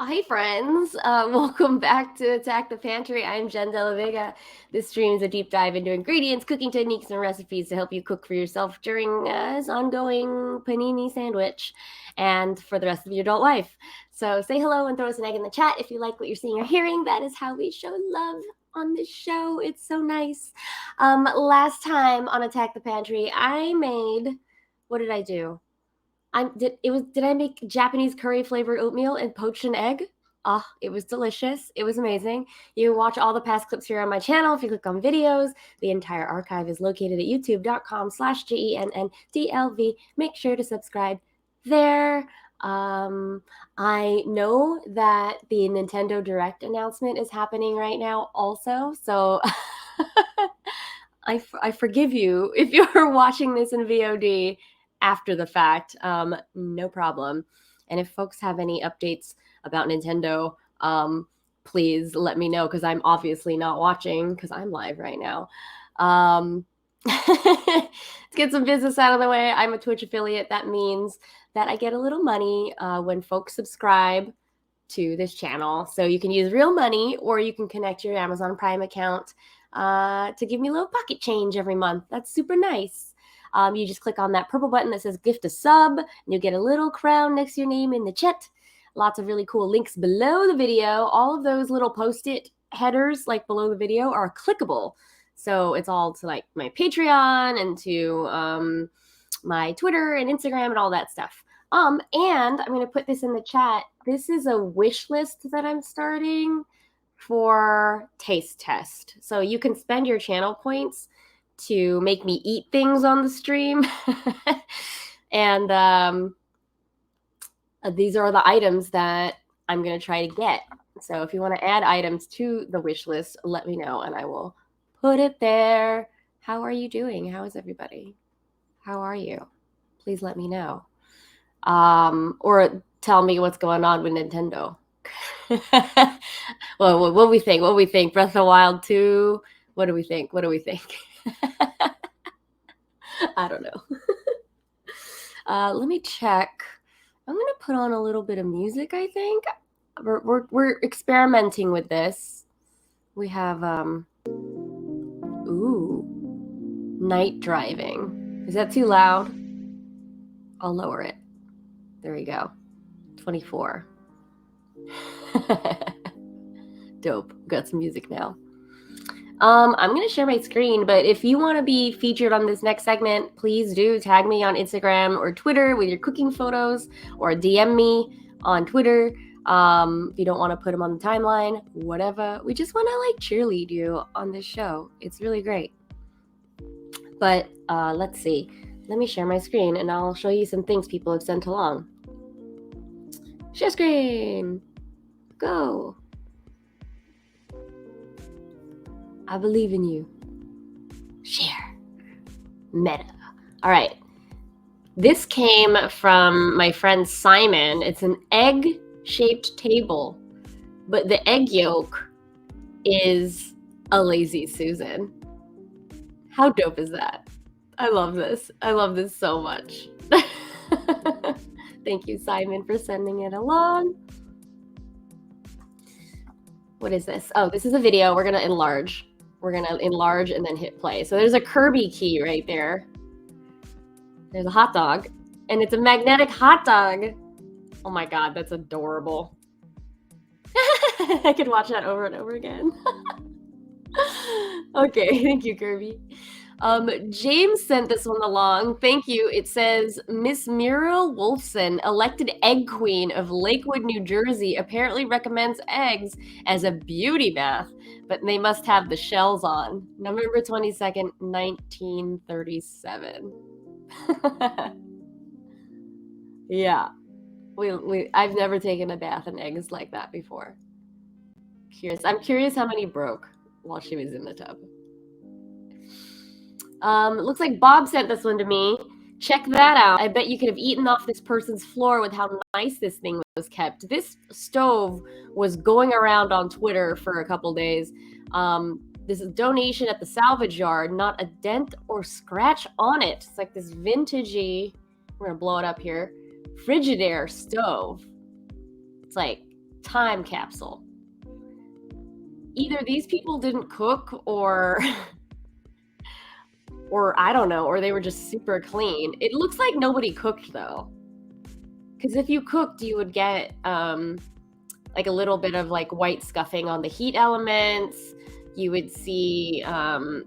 Hi, friends. Welcome back to Attack the Pantry. I'm Jenn Vega. This stream is a deep dive into ingredients, cooking techniques, and recipes to help you cook for yourself during this ongoing panini sandwich and for the rest of your adult life. So say hello and throw us an egg in the chat if you like what you're seeing or hearing. That is how we show love on this show. It's so nice. Last time on Attack the Pantry, I made, what did I do? Did I make Japanese curry flavored oatmeal and poached an egg? It was delicious. It was amazing. You can watch all the past clips here on my channel if you click on videos. The entire archive is located at youtube.com/JENNDLV. Make sure to subscribe there. I know that the Nintendo Direct announcement is happening right now also, so I forgive you if you're watching this in VOD after the fact. No problem. And if folks have any updates about Nintendo, please let me know, because I'm obviously not watching because I'm live right now. Let's get some business out of the way. I'm a Twitch affiliate. That means that I get a little money when folks subscribe to this channel. So you can use real money, or you can connect your Amazon Prime account to give me a little pocket change every month. That's super nice. You just click on that purple button that says gift a sub, and you'll get a little crown next to your name in the chat. Lots of really cool links below the video. All of those little post-it headers like below the video are clickable. So it's all to like my Patreon and to my Twitter and Instagram and all that stuff. And I'm going to put this in the chat. This is a wish list that I'm starting for taste test. So you can spend your channel points to make me eat things on the stream. And these are the items that I'm going to try to get. So if you want to add items to the wish list, let me know and I will put it there. How are you doing? How is everybody? How are you? Please let me know. Or tell me what's going on with Nintendo. Well, what do we think? What do we think? Breath of the Wild 2? What do we think? What do we think? I don't know. Let me check. I'm going to put on a little bit of music, I think. We're experimenting with this. We have, night driving. Is that too loud? I'll lower it. There we go. 24. Dope. Got some music now. I'm going to share my screen, but if you want to be featured on this next segment, please do tag me on Instagram or Twitter with your cooking photos, or DM me on Twitter. If you don't want to put them on the timeline, whatever. We just want to like cheerlead you on this show. It's really great. But let's see. Let me share my screen and I'll show you some things people have sent along. Share screen. Go. I believe in you. Share. Meta. All right. This came from my friend Simon. It's an egg-shaped table, but the egg yolk is a lazy Susan. How dope is that? I love this. I love this so much. Thank you, Simon, for sending it along. What is this? Oh, this is a video. We're going to enlarge. We're going to enlarge and then hit play. So there's a Kirby key right there. There's a hot dog. And it's a magnetic hot dog. Oh my God, that's adorable. I could watch that over and over again. Okay, thank you, Kirby. James sent this one along. Thank you. It says, Miss Muriel Wolfson, elected egg queen of Lakewood, New Jersey, apparently recommends eggs as a beauty bath, but they must have the shells on. November 22nd, 1937. Yeah. I've never taken a bath in eggs like that before. I'm curious how many broke while she was in the tub. It looks like Bob sent this one to me. Check that out. I bet you could have eaten off this person's floor with how nice this thing was kept. This stove was going around on Twitter for a couple days. This is a donation at the salvage yard, not a dent or scratch on it. It's like this vintagey, we're gonna blow it up here, Frigidaire stove. It's like Time capsule. Either these people didn't cook or I don't know, or they were just super clean. It looks like nobody cooked though. Because if you cooked, you would get like a little bit of like white scuffing on the heat elements. You would see, I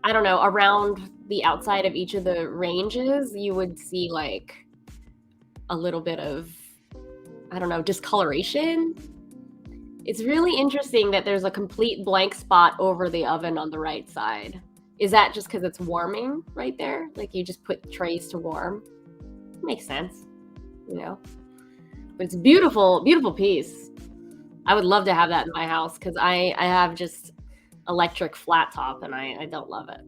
don't know, around the outside of each of the ranges, you would see like a little bit of, I don't know, discoloration. It's really interesting that there's a complete blank spot over the oven on the right side. Is that just because it's warming right there? Like you just put trays to warm? Makes sense, you know? But it's a beautiful, beautiful piece. I would love to have that in my house because I have just electric flat top and I don't love it.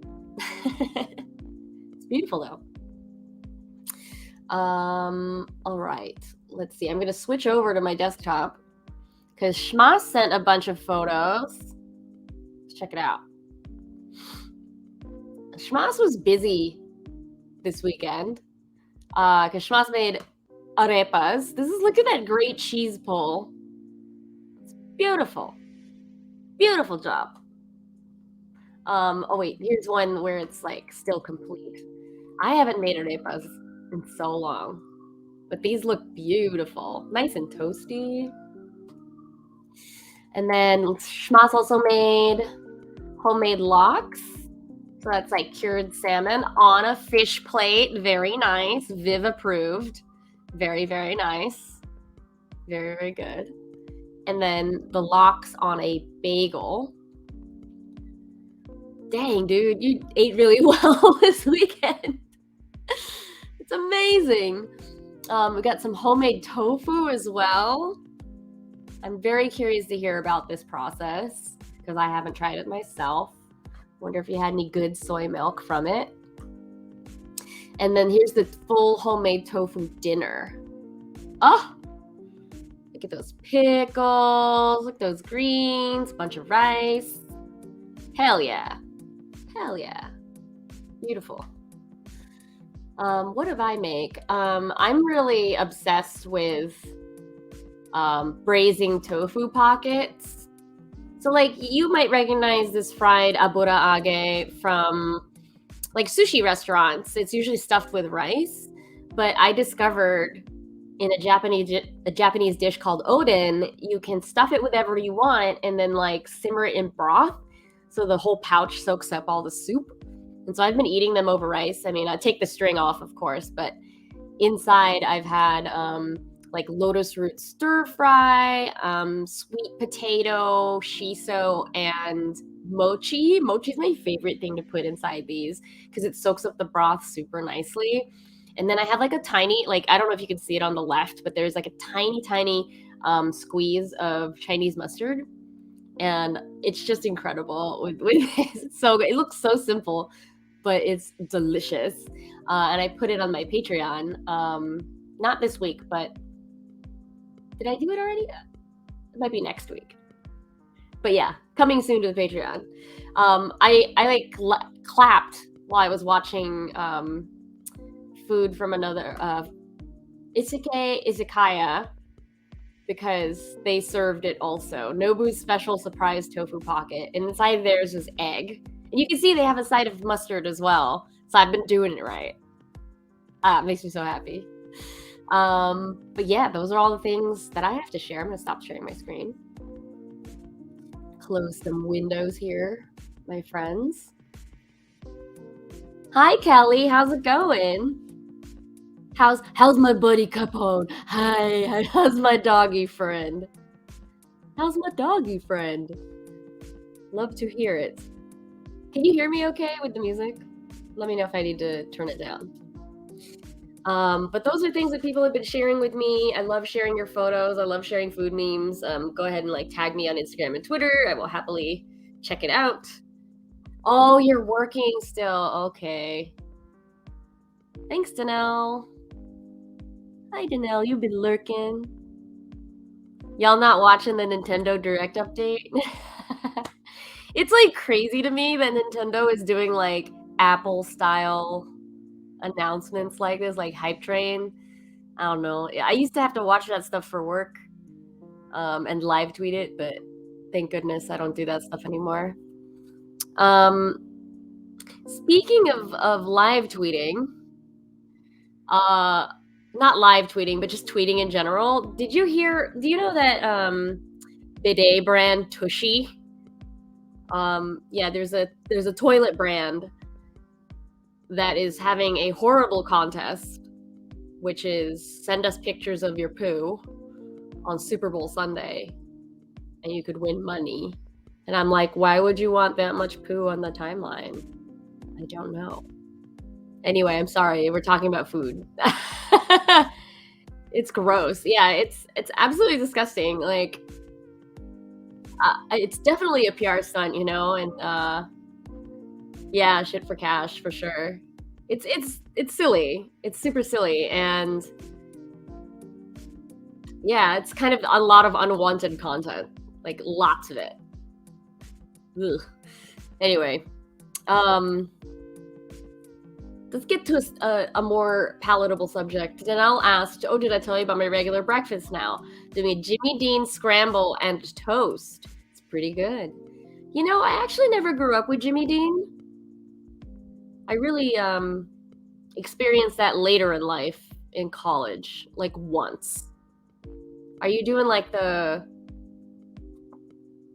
It's beautiful though. All right, let's see. I'm gonna switch over to my desktop because Shma sent a bunch of photos. Let's check it out. Shmas was busy this weekend because Shmas made arepas. Look at that great cheese pull. It's beautiful. Beautiful job. Oh wait, here's one where it's like still complete. I haven't made arepas in so long, but these look beautiful. Nice and toasty. And then Shmas also made homemade lox. So that's like cured salmon on a fish plate. Very nice. Viv approved. Very, very nice. Very, very good. And then the lox on a bagel. Dang, dude, you ate really well this weekend. It's amazing. We got some homemade tofu as well. I'm very curious to hear about this process because I haven't tried it myself. Wonder if you had any good soy milk from it. And then here's the full homemade tofu dinner. Oh, look at those pickles, look at those greens, bunch of rice. Hell yeah. Hell yeah. Beautiful. What did I make? I'm really obsessed with braising tofu pockets. So like you might recognize this fried abura age from like sushi restaurants. It's usually stuffed with rice, but I discovered in a Japanese dish called oden, you can stuff it with whatever you want and then like simmer it in broth so the whole pouch soaks up all the soup. And so I've been eating them over rice. I mean, I take the string off, of course, but inside I've had like lotus root stir fry, sweet potato, shiso, and mochi. Mochi is my favorite thing to put inside these because it soaks up the broth super nicely. And then I have like a tiny, like, I don't know if you can see it on the left, but there's like a tiny squeeze of Chinese mustard. And it's just incredible with it's so good. It looks so simple, but it's delicious. And I put it on my Patreon, not this week, but did I do it already? It might be next week. But yeah, coming soon to the Patreon. I like clapped while I was watching food from another izakaya because they served it also. Nobu's special surprise tofu pocket, and inside theirs was egg. And you can see they have a side of mustard as well. So I've been doing it right. It makes me so happy. But yeah, those are all the things that I have to share. I'm gonna stop sharing my screen. Close some windows here, my friends. Hi, Kelly. How's it going? How's my buddy Capone? Hi. How's my doggy friend? How's my doggy friend? Love to hear it. Can you hear me okay with the music? Let me know if I need to turn it down. But those are things that people have been sharing with me. I love sharing your photos. I love sharing food memes. Go ahead and like tag me on Instagram and Twitter. I will happily check it out. Oh, you're working still. Okay. Thanks, Danelle. Hi, Danelle. You've been lurking. Y'all not watching the Nintendo Direct update? It's like crazy to me that Nintendo is doing like Apple style announcements like this, like Hype Train. I don't know. I used to have to watch that stuff for work, and live tweet it, but thank goodness I don't do that stuff anymore. Speaking of live tweeting, not live tweeting, but just tweeting in general. Do you know that bidet brand Tushy? Yeah, there's a toilet brand that is having a horrible contest, which is send us pictures of your poo on Super Bowl Sunday, and you could win money. And I'm like, why would you want that much poo on the timeline? I don't know. Anyway, I'm sorry, we're talking about food. It's gross. Yeah, it's absolutely disgusting. Like, it's definitely a PR stunt, and yeah, shit for cash for sure. It's silly. It's super silly, and yeah, it's kind of a lot of unwanted content, like lots of it. Ugh. Anyway, let's get to a more palatable subject. Janelle asked, "Oh, did I tell you about my regular breakfast now? Doing Jimmy Dean scramble and toast. It's pretty good." I actually never grew up with Jimmy Dean. I really experienced that later in life, in college, like once. Are you doing like the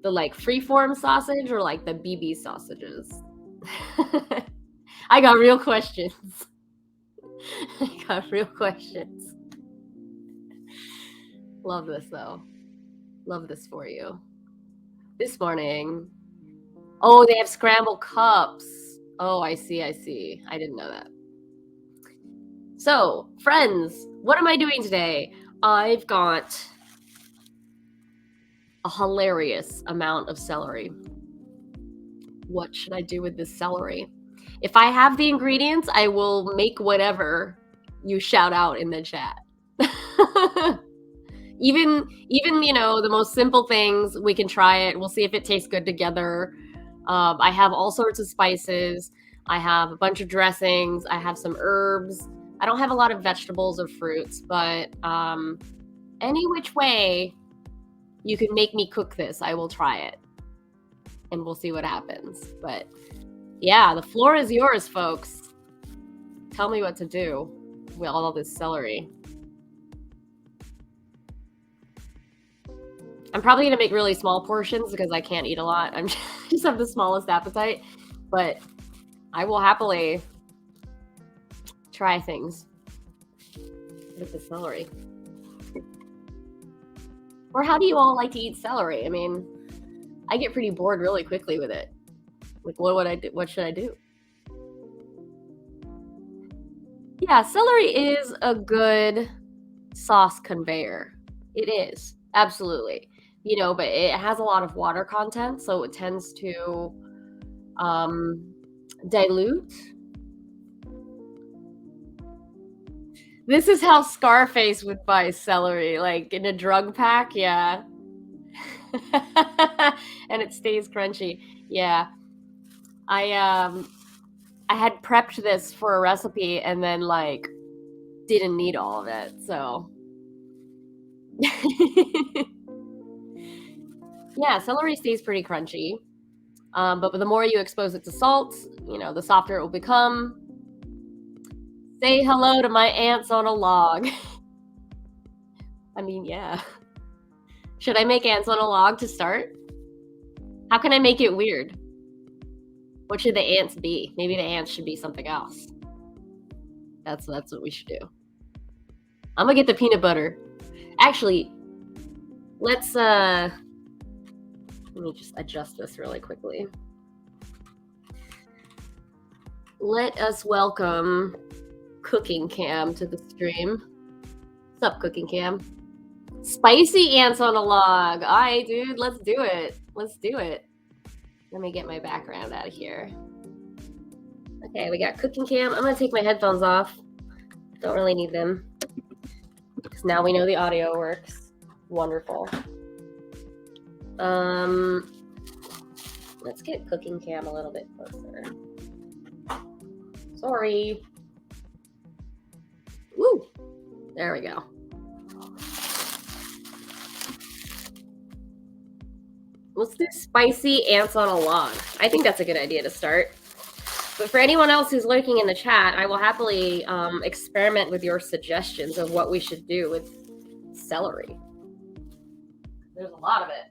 like freeform sausage or like the BB sausages? I got real questions. I got real questions. Love this though. Love this for you. This morning. Oh, they have scrambled cups. Oh, I see. I didn't know that. So, friends, what am I doing today? I've got a hilarious amount of celery. What should I do with this celery? If I have the ingredients, I will make whatever you shout out in the chat. even the most simple things, we can try it. We'll see if it tastes good together. I have all sorts of spices. I have a bunch of dressings. I have some herbs. I don't have a lot of vegetables or fruits, but any which way you can make me cook this, I will try it. And we'll see what happens. But yeah, the floor is yours, folks. Tell me what to do with all this celery. I'm probably going to make really small portions because I can't eat a lot. I just have the smallest appetite. But I will happily try things with the celery. Or how do you all like to eat celery? I mean, I get pretty bored really quickly with it. Like, what would I do? What should I do? Yeah, celery is a good sauce conveyor. It is, absolutely. But it has a lot of water content, so it tends to dilute. This is how Scarface would buy celery, like in a drug pack, yeah. And it stays crunchy. Yeah. I had prepped this for a recipe and then like didn't need all of it, so yeah, celery stays pretty crunchy. But the more you expose it to salt, the softer it will become. Say hello to my ants on a log. I mean, yeah. Should I make ants on a log to start? How can I make it weird? What should the ants be? Maybe the ants should be something else. That's what we should do. I'm gonna get the peanut butter. Actually, let me just adjust this really quickly. Let us welcome Cooking Cam to the stream. What's up, Cooking Cam? Spicy ants on a log. All right, dude, let's do it. Let me get my background out of here. Okay, we got Cooking Cam. I'm gonna take my headphones off. Don't really need them, because now we know the audio works. Wonderful. Let's get Cooking Cam a little bit closer. Sorry. Woo! There we go. Let's do spicy ants on a log. I think that's a good idea to start. But for anyone else who's lurking in the chat, I will happily experiment with your suggestions of what we should do with celery. There's a lot of it.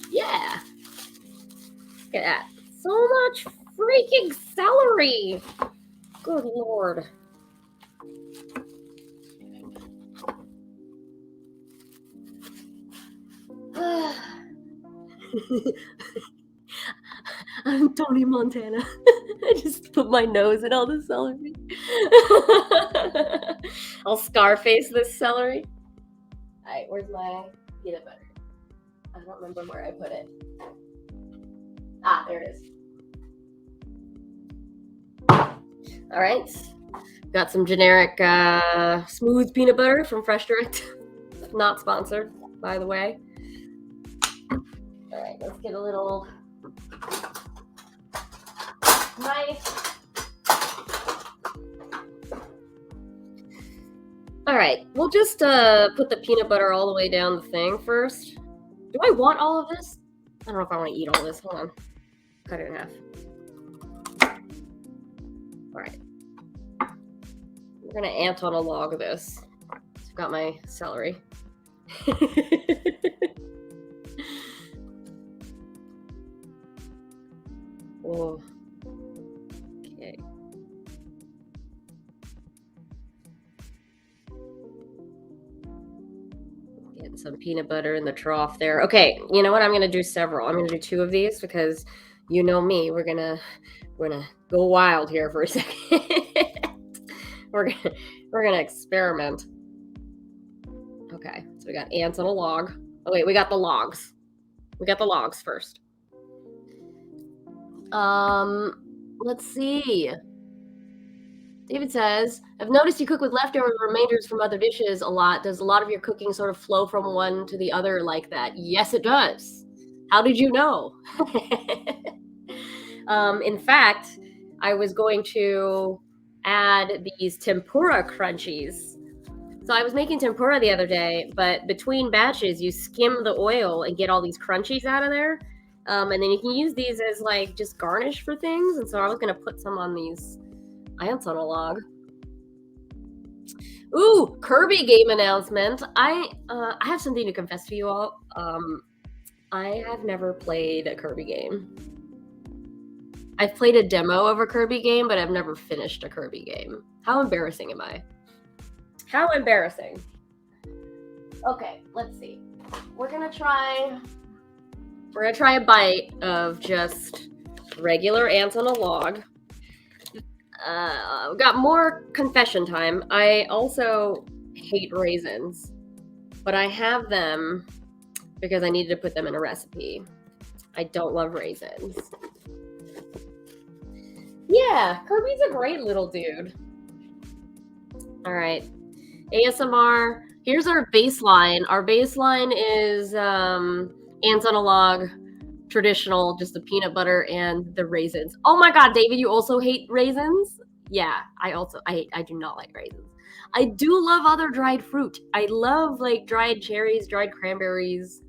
Yeah. Look at that. So much freaking celery. Good Lord. I'm Tony Montana. I just put my nose in all the celery. I'll Scarface this celery. Alright, where's my peanut butter? I don't remember where I put it. Ah, there it is. Alright. Got some generic smooth peanut butter from Fresh Direct. Not sponsored, by the way. Alright, let's get a little knife. Alright, we'll just put the peanut butter all the way down the thing first. Do I want all of this? I don't know if I want to eat all this. Hold on. Cut it in half. Alright. We're going to ant on a log of this. So I've got my celery. Whoa. Okay. Getting some peanut butter in the trough there. Okay, you know what? I'm gonna do several. I'm gonna do 2 of these because you know me. We're gonna go wild here for a second. we're gonna experiment. Okay, so we got ants on a log. Oh wait, we got the logs. We got the logs first. Let's see. David says, I've noticed you cook with leftover remainders from other dishes a lot. Does a lot of your cooking sort of flow from one to the other like that? Yes, it does. How did you know? In fact, I was going to add these tempura crunchies. So I was making tempura the other day, but between batches, you skim the oil and get all these crunchies out of there. And then you can use these as like just garnish for things. And so I was going to put some on these ants on a log. Ooh, Kirby game announcement. I have something to confess to you all. I have never played a Kirby game. I've played a demo of a Kirby game, but I've never finished a Kirby game. How embarrassing am I? How embarrassing. Okay, let's see. We're gonna try a bite of just regular ants on a log. We've got more confession time. I also hate raisins, but I have them because I needed to put them in a recipe. I don't love raisins. Yeah, Kirby's a great little dude. All right, ASMR. Here's our baseline. Our baseline is ants on a log, traditional, just the peanut butter and the raisins. Oh my God, David, you also hate raisins? Yeah, I do not like raisins. I do love other dried fruit. I love like dried cherries, dried cranberries,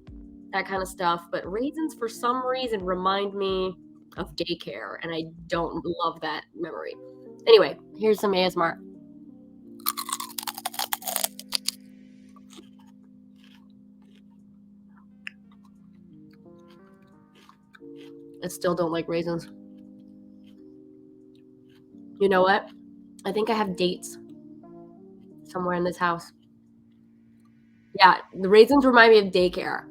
that kind of stuff. But raisins, for some reason, remind me of daycare, and I don't love that memory. Anyway, here's some ASMR. I still don't like raisins. You know what? I think I have dates somewhere in this house. Yeah, the raisins remind me of daycare.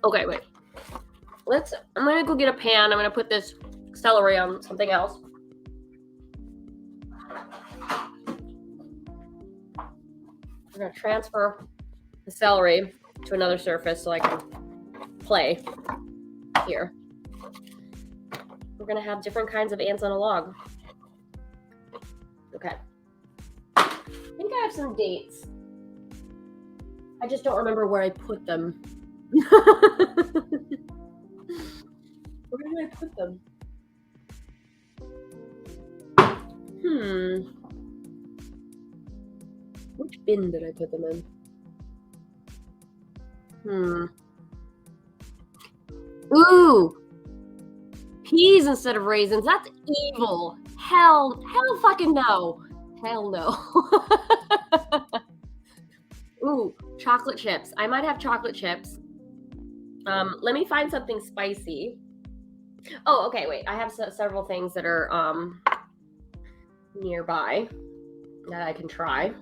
Okay, wait. I'm gonna go get a pan. I'm gonna put this celery on something else. I'm gonna transfer the celery to another surface so I can play here. We're gonna have different kinds of ants on a log. Okay. I think I have some dates. I just don't remember where I put them. Where did I put them? Which bin did I put them in? Ooh! Peas instead of raisins. That's evil. Hell fucking no. Hell no. Ooh, chocolate chips. I might have chocolate chips. Let me find something spicy. Oh, okay, wait. I have several things that are nearby that I can try.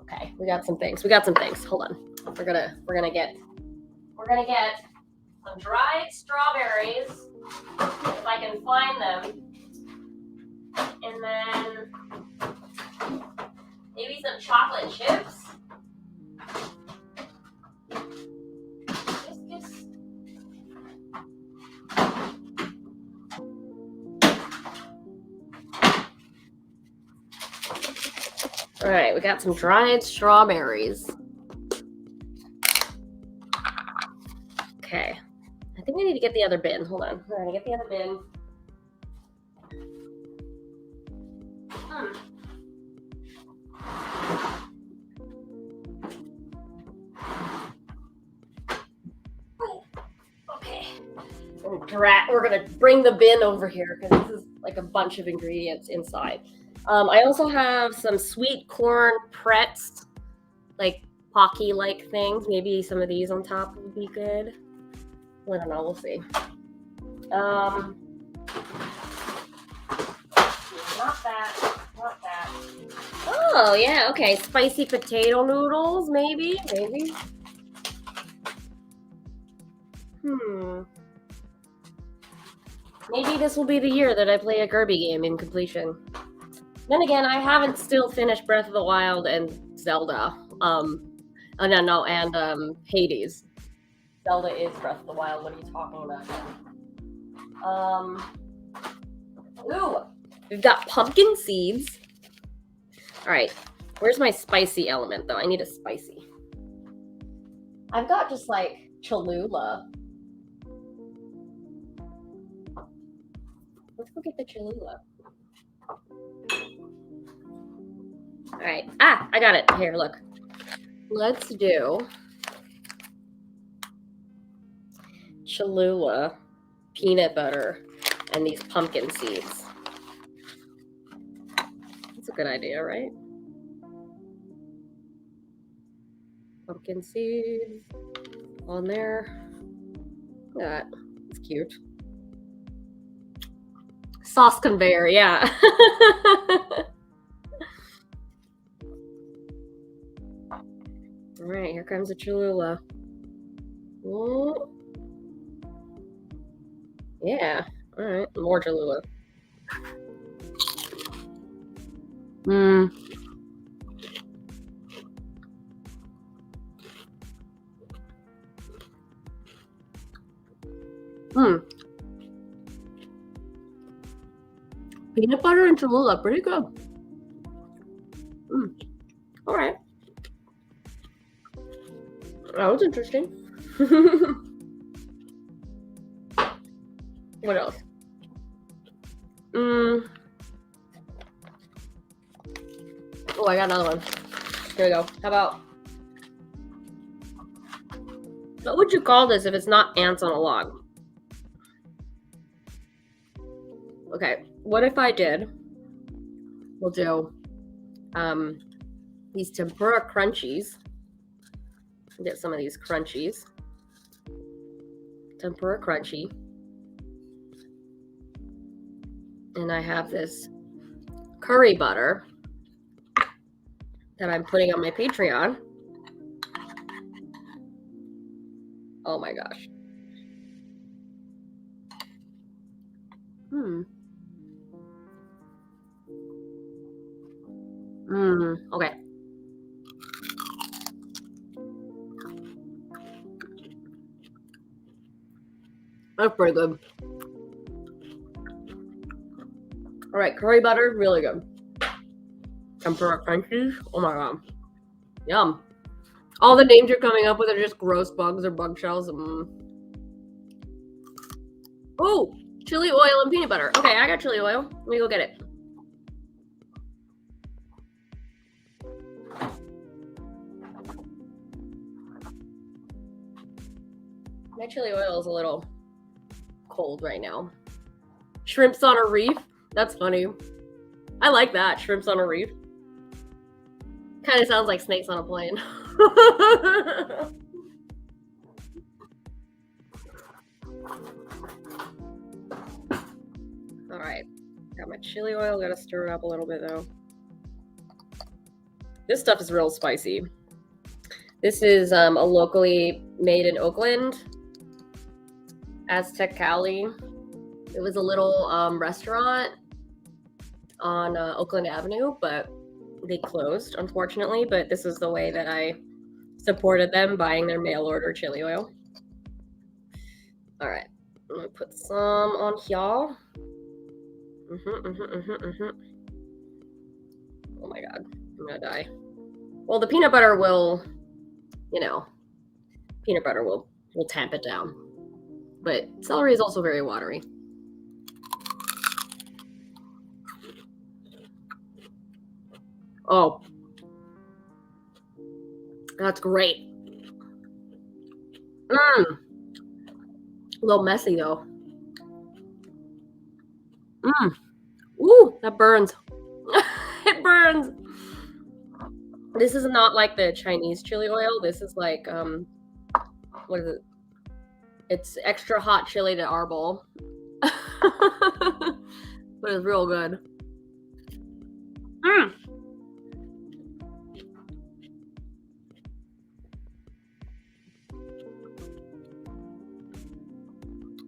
Okay, we got some things. Hold on. We're gonna get some dried strawberries if I can find them, and then maybe some chocolate chips. All right, we got some dried strawberries. Okay, I think we need to get the other bin. Hold on, we're gonna get the other bin. Okay, we're gonna bring the bin over here because this is like a bunch of ingredients inside. I also have some sweet corn pretz, like Pocky-like things. Maybe some of these on top would be good. I don't know. We'll see. Not that. Oh, yeah. Okay. Spicy potato noodles, maybe. Maybe this will be the year that I play a Kirby game in completion. Then again, I haven't still finished Breath of the Wild and Zelda. And Hades. Zelda is Breath of the Wild. What are you talking about? Ooh, we've got pumpkin seeds. All right, where's my spicy element though? I need a spicy. I've got just like Cholula. Let's go get the Cholula. All right. I got it. Here, look. Let's do Cholula, peanut butter, and these pumpkin seeds. That's a good idea, right? Pumpkin seeds on there. Look at that. It's cute. Sauce conveyor, yeah. All right, here comes the Cholula. Whoa. Yeah, all right, more Cholula. Peanut butter and Cholula, pretty good. All right. That was interesting. What else? Oh, I got another one. Here we go. How about, what would you call this if it's not ants on a log? Okay, what if I did, we'll do these tempura crunchies. Get some of these crunchies. Tempura crunchy. And I have this curry butter that I'm putting on my Patreon. Oh my gosh. Okay. That's pretty good. All right, curry butter, really good. Tempura crunchies, oh my god. Yum. All the names you're coming up with are just gross bugs or bug shells. Oh, Chili oil and peanut butter. Okay, I got chili oil. Let me go get it. My chili oil is a little cold right now. Shrimps on a reef. That's funny. I like that. Shrimps on a reef. Kind of sounds like snakes on a plane. All right. Got my chili oil. Gotta stir it up a little bit though. This stuff is real spicy. This is a locally made in Oakland, Aztec Cali. It was a little restaurant on Oakland Avenue, but they closed, unfortunately. But this is the way that I supported them, buying their mail order chili oil. All right, I'm gonna put some on here. Oh my God, I'm gonna die. Well, the peanut butter will, peanut butter will tamp it down. But celery is also very watery. Oh, that's great. A little messy though. Ooh, that burns. It burns. This is not like the Chinese chili oil. This is like, what is it? It's extra hot chili to our bowl. But it's real good.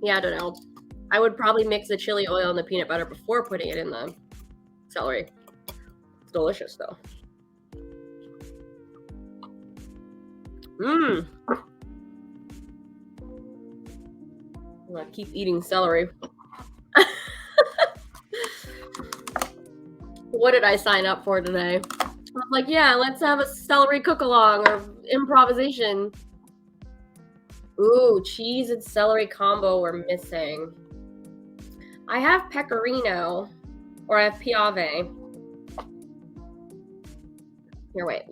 Yeah, I don't know. I would probably mix the chili oil and the peanut butter before putting it in the celery. It's delicious though. I'm gonna keep eating celery. What did I sign up for today? I was like, yeah, let's have a celery cook-along or improvisation. Ooh, cheese and celery combo we're missing. I have pecorino, or I have piave. Here, wait,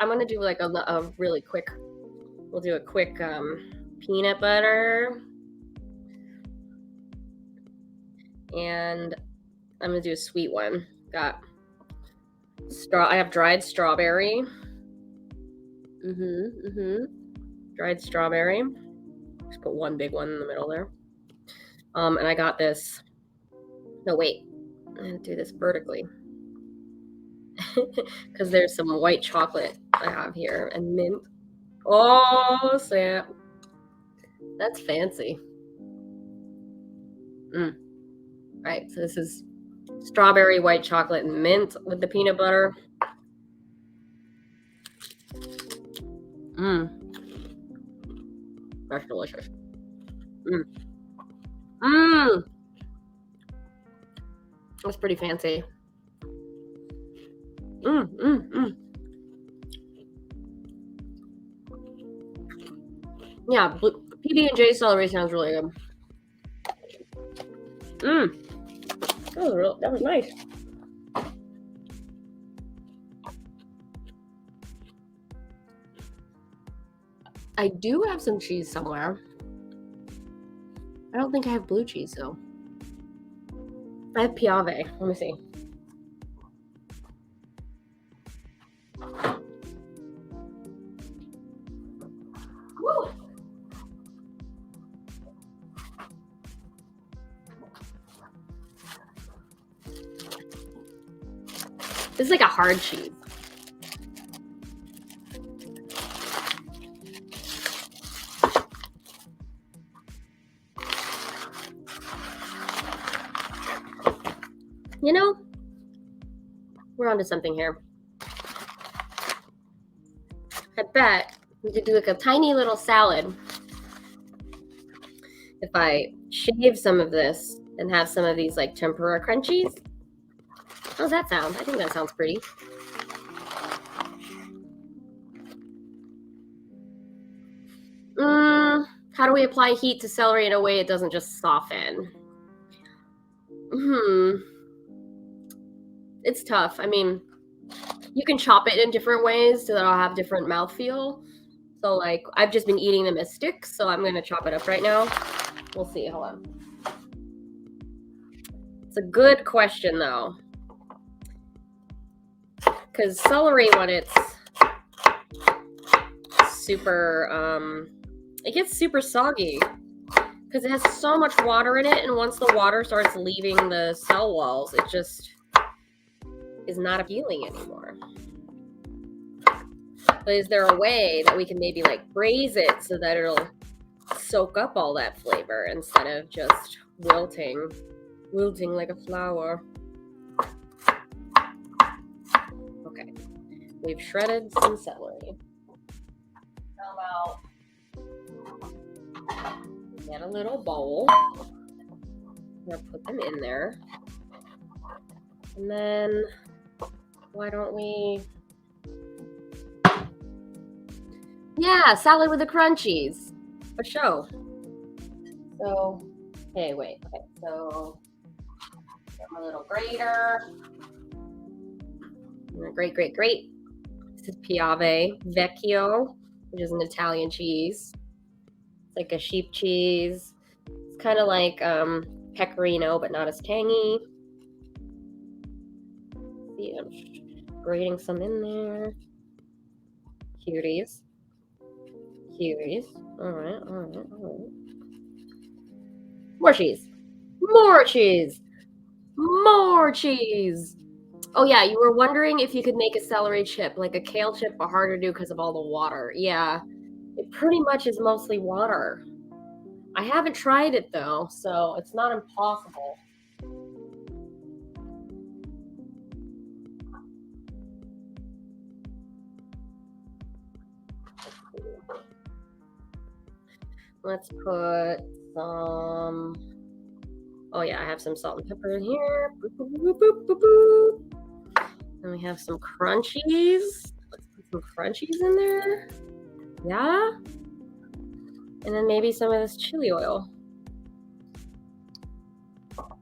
I'm gonna do like a really quick, we'll do a quick peanut butter. And I'm gonna do a sweet one. I have dried strawberry. Dried strawberry. Just put one big one in the middle there. And I got this. No, wait. I'm gonna do this vertically. Because there's some white chocolate I have here and mint. Oh, snap. That's fancy. All right, so this is strawberry, white chocolate, and mint with the peanut butter. That's delicious. That's pretty fancy. Yeah, PB&J celery sounds really good. That was nice. I do have some cheese somewhere. I don't think I have blue cheese though. I have piave. Let me see. Woo. This is like a hard cheese. You know, we're onto something here. I bet we could do like a tiny little salad if I shave some of this and have some of these like tempura crunchies. How's that sound? I think that sounds pretty. How do we apply heat to celery in a way it doesn't just soften? It's tough. I mean, you can chop it in different ways so that I'll have different mouthfeel. So, like, I've just been eating them as sticks, so I'm going to chop it up right now. We'll see. Hold on. It's a good question, though. Because celery, when it's super, it gets super soggy. Because it has so much water in it, and once the water starts leaving the cell walls, it just is not appealing anymore. But is there a way that we can maybe like braise it so that it'll soak up all that flavor instead of just wilting like a flower? Okay, we've shredded some celery. How about get a little bowl? I'm gonna put them in there, and then why don't we? Yeah, salad with the crunchies. For sure. So, hey, wait. Okay, so get my little grater. Great. This is Piave Vecchio, which is an Italian cheese. It's like a sheep cheese. It's kind of like pecorino, but not as tangy. See, I'm grating some in there. Cuties. All right. More cheese. Oh yeah, you were wondering if you could make a celery chip, like a kale chip, but harder to do because of all the water. Yeah, it pretty much is mostly water. I haven't tried it though, so it's not impossible. Let's put some. Oh yeah, I have some salt and pepper in here. And we have some crunchies. Let's put some crunchies in there. Yeah. And then maybe some of this chili oil. Oh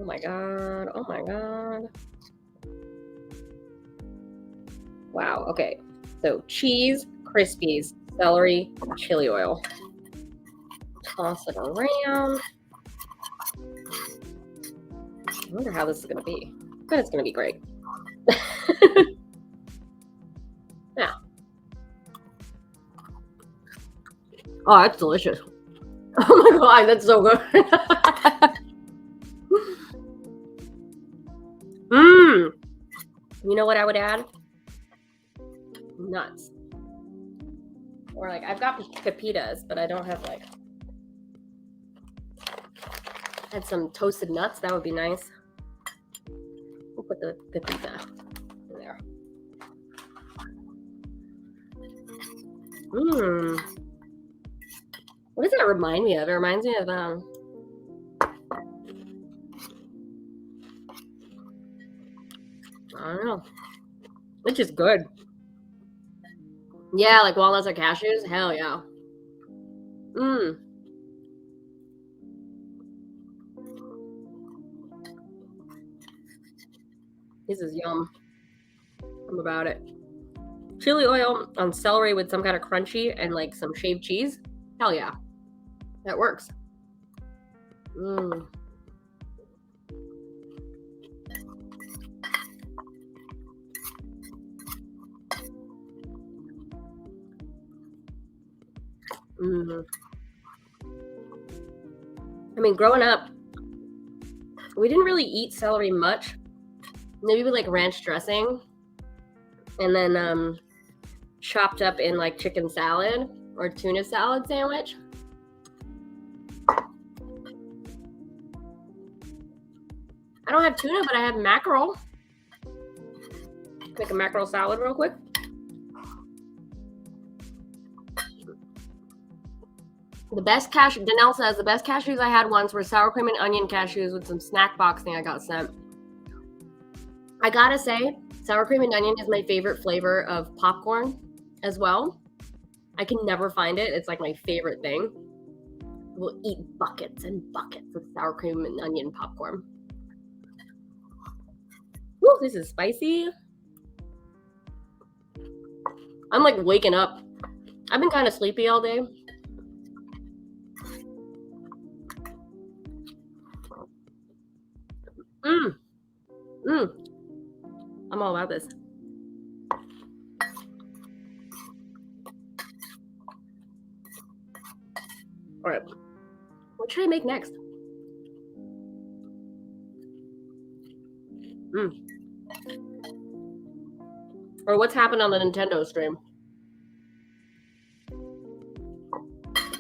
my god. Wow, okay. So cheese, Crispies, celery, chili oil. Toss it around. I wonder how this is going to be. I bet it's going to be great. Yeah. Oh, that's delicious. Oh my god, that's so good. You know what I would add? Nuts. Or like, I've got pepitas, but I don't have like... Add some toasted nuts. That would be nice. We'll put the pepita in there. What does that remind me of? It reminds me of I don't know. It's just good. Yeah, like walnuts or cashews. Hell yeah. This is yum. I'm about it. Chili oil on celery with some kind of crunchy and like some shaved cheese. Hell yeah. That works. I mean, growing up, we didn't really eat celery much. Maybe with like ranch dressing, and then chopped up in like chicken salad or tuna salad sandwich. I don't have tuna, but I have mackerel. Make a mackerel salad real quick. The best cashew, Danelle says, the best cashews I had once were sour cream and onion cashews with some snack box thing I got sent. I gotta say, sour cream and onion is my favorite flavor of popcorn as well. I can never find it. It's like my favorite thing. We'll eat buckets and buckets of sour cream and onion popcorn. Ooh, this is spicy. I'm like waking up. I've been kind of sleepy all day. I'm all about this. All right. What should I make next? Or what's happened on the Nintendo stream?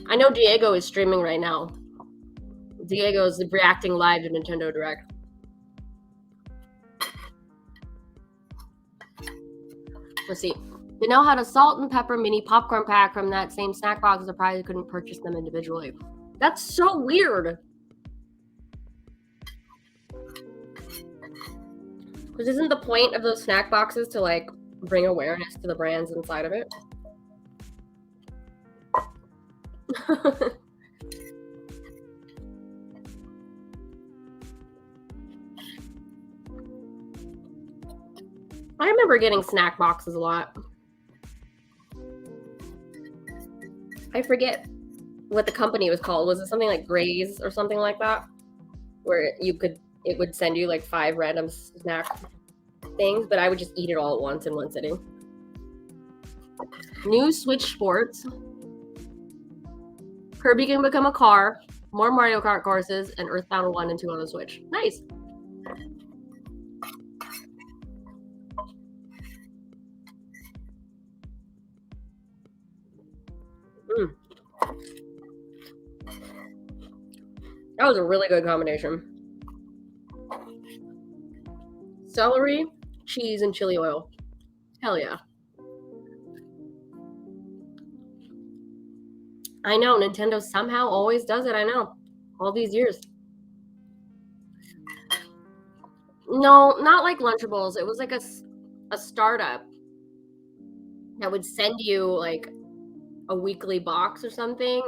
I know Diego is streaming right now. Diego is reacting live to Nintendo Direct. Let's see. Janelle had a salt and pepper mini popcorn pack from that same snack box. Surprised I couldn't purchase them individually. That's so weird. Because isn't the point of those snack boxes to like bring awareness to the brands inside of it? I remember getting snack boxes a lot. I forget what the company was called. Was it something like Graze or something like that? Where it would send you like 5 random snack things, but I would just eat it all at once in one sitting. New Switch Sports. Kirby can become a car. More Mario Kart courses, and Earthbound 1 and 2 on the Switch. Nice. That was a really good combination. Celery, cheese, and chili oil. Hell yeah. I know, Nintendo somehow always does it, I know. All these years. No, not like Lunchables. It was like a startup that would send you like a weekly box or something,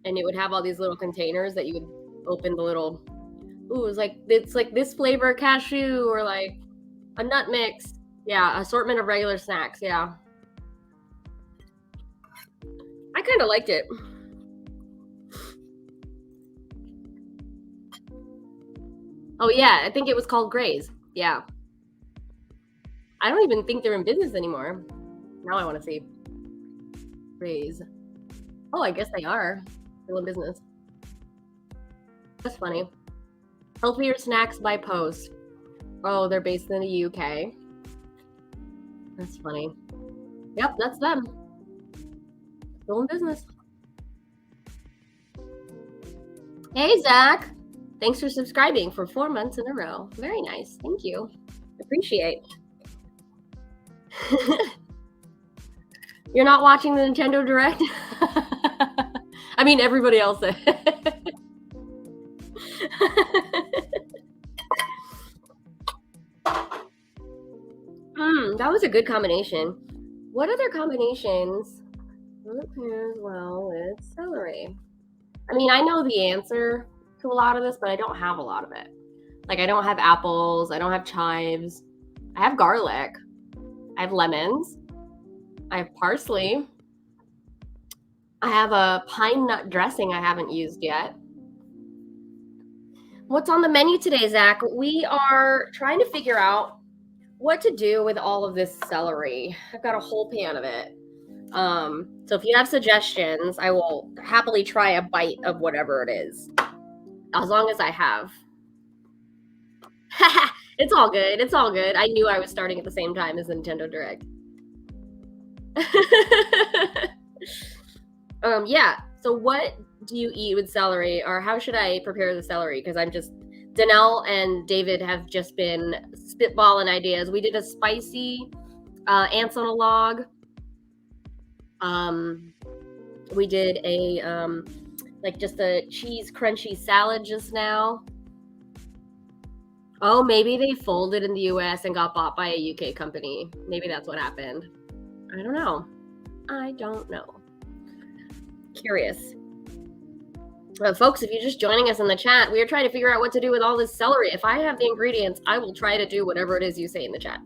and it would have all these little containers that you would open the little, it's like this flavor cashew or like a nut mix. Yeah, assortment of regular snacks. Yeah. I kind of liked it. Oh yeah, I think it was called Graze. Yeah. I don't even think they're in business anymore. Now I want to see. Graze. Oh, I guess they are still in business. That's funny. Healthier snacks by Post. Oh, they're based in the UK. That's funny. Yep, that's them. Still in business. Hey, Zach. Thanks for subscribing for 4 months in a row. Very nice. Thank you. Appreciate. You're not watching the Nintendo Direct? I mean, everybody else is. That was a good combination. What other combinations pairs well with celery? I mean, I know the answer to a lot of this, but I don't have a lot of it. Like, I don't have apples. I don't have chives. I have garlic. I have lemons. I have parsley. I have a pine nut dressing I haven't used yet. What's on the menu today, Zach? We are trying to figure out what to do with all of this celery. I've got a whole pan of it. So if you have suggestions, I will happily try a bite of whatever it is, as long as I have. It's all good. It's all good. I knew I was starting at the same time as Nintendo Direct. Yeah. So what do you eat with celery, or how should I prepare the celery? Because Danelle and David have just been spitballing ideas. We did a spicy ants on a log. We did a like just a cheese crunchy salad just now. Oh, maybe they folded in the US and got bought by a UK company. Maybe that's what happened. I don't know. Curious. Folks, if you're just joining us in the chat, we are trying to figure out what to do with all this celery. If I have the ingredients, I will try to do whatever it is you say in the chat.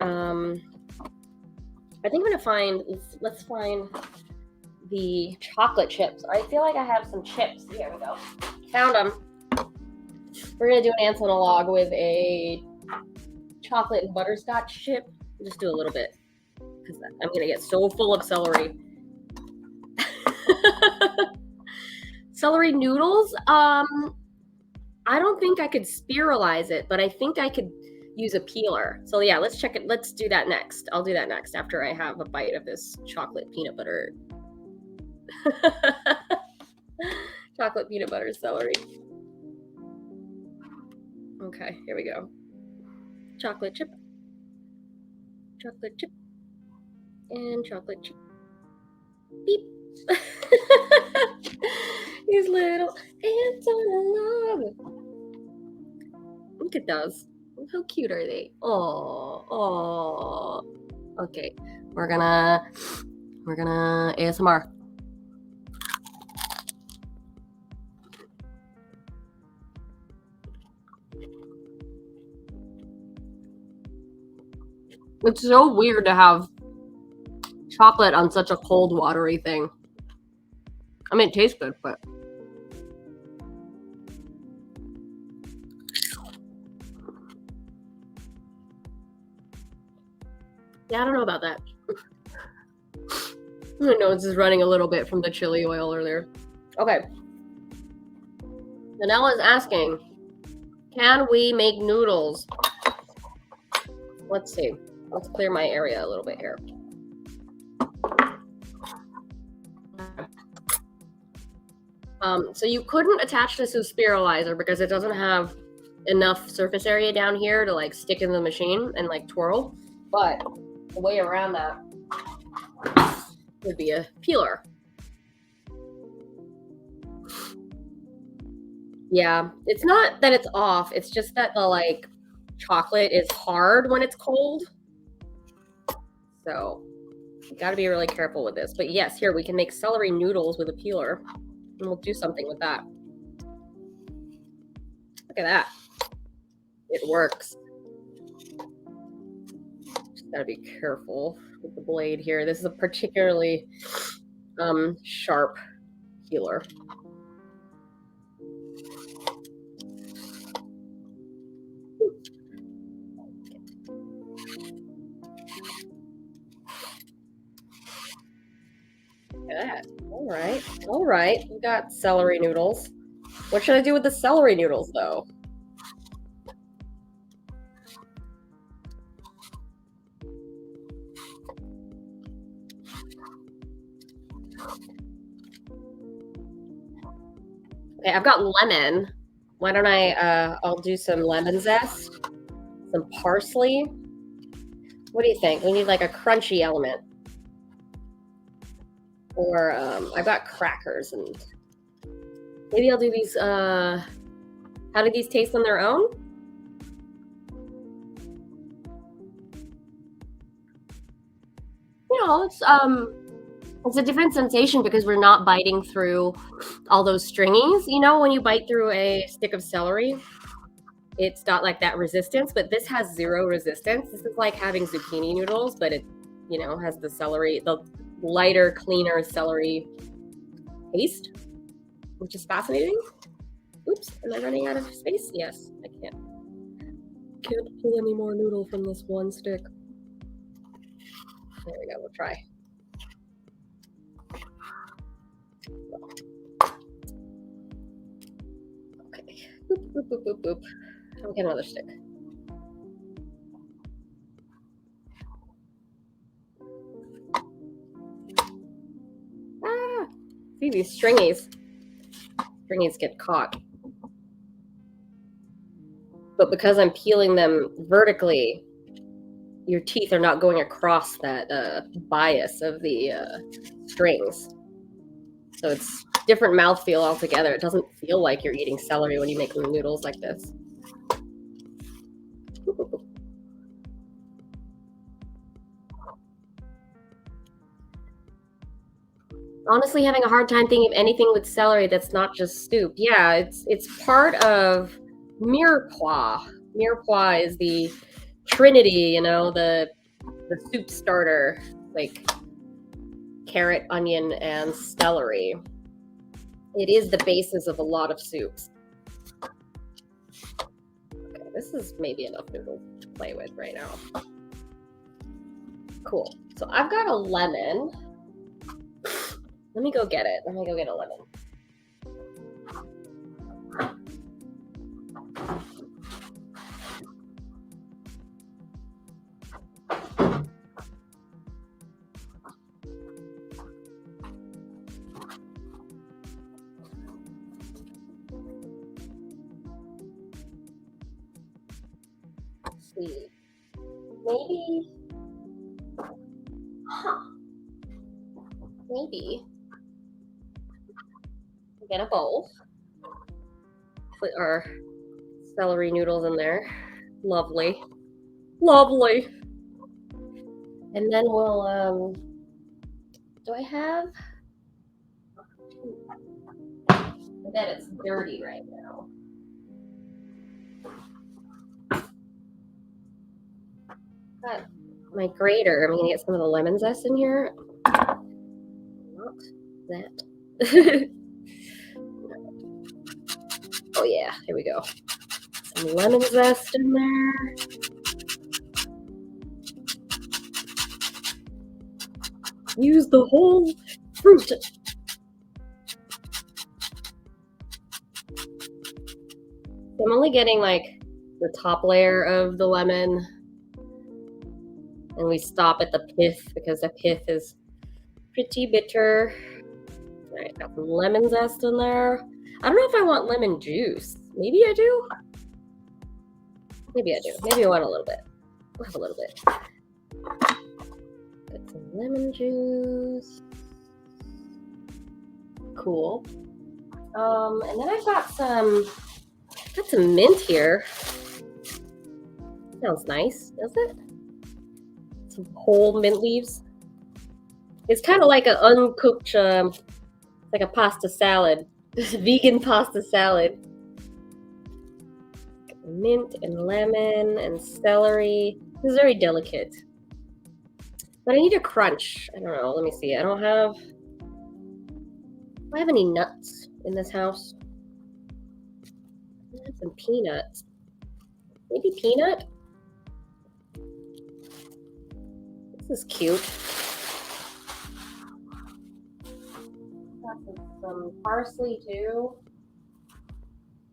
I think I'm gonna find, let's find the chocolate chips. I feel like I have some chips. Here we go. Found them. We're gonna do an ants on a log with a chocolate and butterscotch chip. Just do a little bit because I'm gonna get so full of celery. Celery noodles. I don't think I could spiralize it, but I think I could use a peeler. So yeah, let's check it. Let's do that next. I'll do that next after I have a bite of this chocolate peanut butter. Chocolate peanut butter celery. Okay, here we go. Chocolate chip, and chocolate chip. Beep. These little ants on a log. Look at those. How cute are they? Oh. Okay, we're gonna ASMR. It's so weird to have chocolate on such a cold, watery thing. I mean, it tastes good, but yeah, I don't know about that. My nose is running a little bit from the chili oil earlier. Okay. Danella's asking, can we make noodles? Let's see. Let's clear my area a little bit here. So you couldn't attach this to a spiralizer because it doesn't have enough surface area down here to like stick in the machine and like twirl. But the way around that would be a peeler. Yeah, it's not that it's off. It's just that the like chocolate is hard when it's cold. So you got to be really careful with this. But yes, here we can make celery noodles with a peeler, and we'll do something with that. Look at that. It works. Just got to be careful with the blade here. This is a particularly sharp peeler. That. All right. We got celery noodles. What should I do with the celery noodles, though? Okay, I've got lemon. Why don't I'll do some lemon zest, some parsley. What do you think? We need like a crunchy element. Or I've got crackers, and maybe I'll do these. How do these taste on their own? You know, it's a different sensation because we're not biting through all those stringies. You know, when you bite through a stick of celery, it's got like that resistance, but this has zero resistance. This is like having zucchini noodles, but it, you know, has the celery, the lighter, cleaner celery taste, which is fascinating. Oops, am I running out of space? Yes, I can't pull any more noodle from this one stick. There we go, we'll try. Okay, boop, boop, boop, boop, boop. I'll get another stick. Ah, see these stringies. Stringies get caught. But because I'm peeling them vertically, your teeth are not going across that bias of the strings. So it's different mouthfeel altogether. It doesn't feel like you're eating celery when you make noodles like this. Honestly having a hard time thinking of anything with celery that's not just soup. Yeah, it's part of mirepoix. Mirepoix is the trinity, you know, the soup starter, like carrot, onion, and celery. It is the basis of a lot of soups. Okay, this is maybe enough noodle to play with right now. Cool. So I've got a lemon. Let me go get it. Let me go get a lemon. Let's see. Maybe. Maybe. Get a bowl. Put our celery noodles in there. Lovely. Lovely. And then we'll, do I have? I bet it's dirty right now. Got my grater. I'm gonna get some of the lemon zest in here. Not that. Oh yeah, here we go. Some lemon zest in there. Use the whole fruit. I'm only getting like the top layer of the lemon, and we stop at the pith because the pith is pretty bitter. All right, got some lemon zest in there. I don't know if I want lemon juice. Maybe I do. Maybe I do. Maybe I want a little bit. We'll have a little bit. Got some lemon juice. Cool. And then I've got some mint here. Sounds nice, does it? Some whole mint leaves. It's kind of like an uncooked, like a pasta salad, vegan pasta salad. Mint and lemon and celery. This is very delicate. But I need a crunch. I don't know. Let me see. Do I have any nuts in this house? I have some peanuts. Maybe peanut? This is cute. Got some parsley too.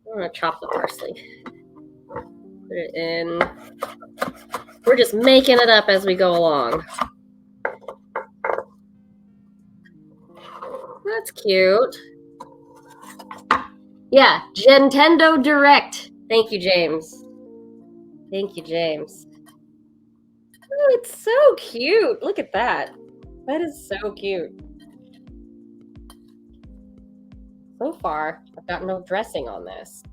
I'm gonna chop the parsley. Put it in. We're just making it up as we go along. That's cute. Yeah, Nintendo Direct. Thank you, James. Thank you, James. Oh, it's so cute. Look at that. That is so cute. So far, I've got no dressing on this.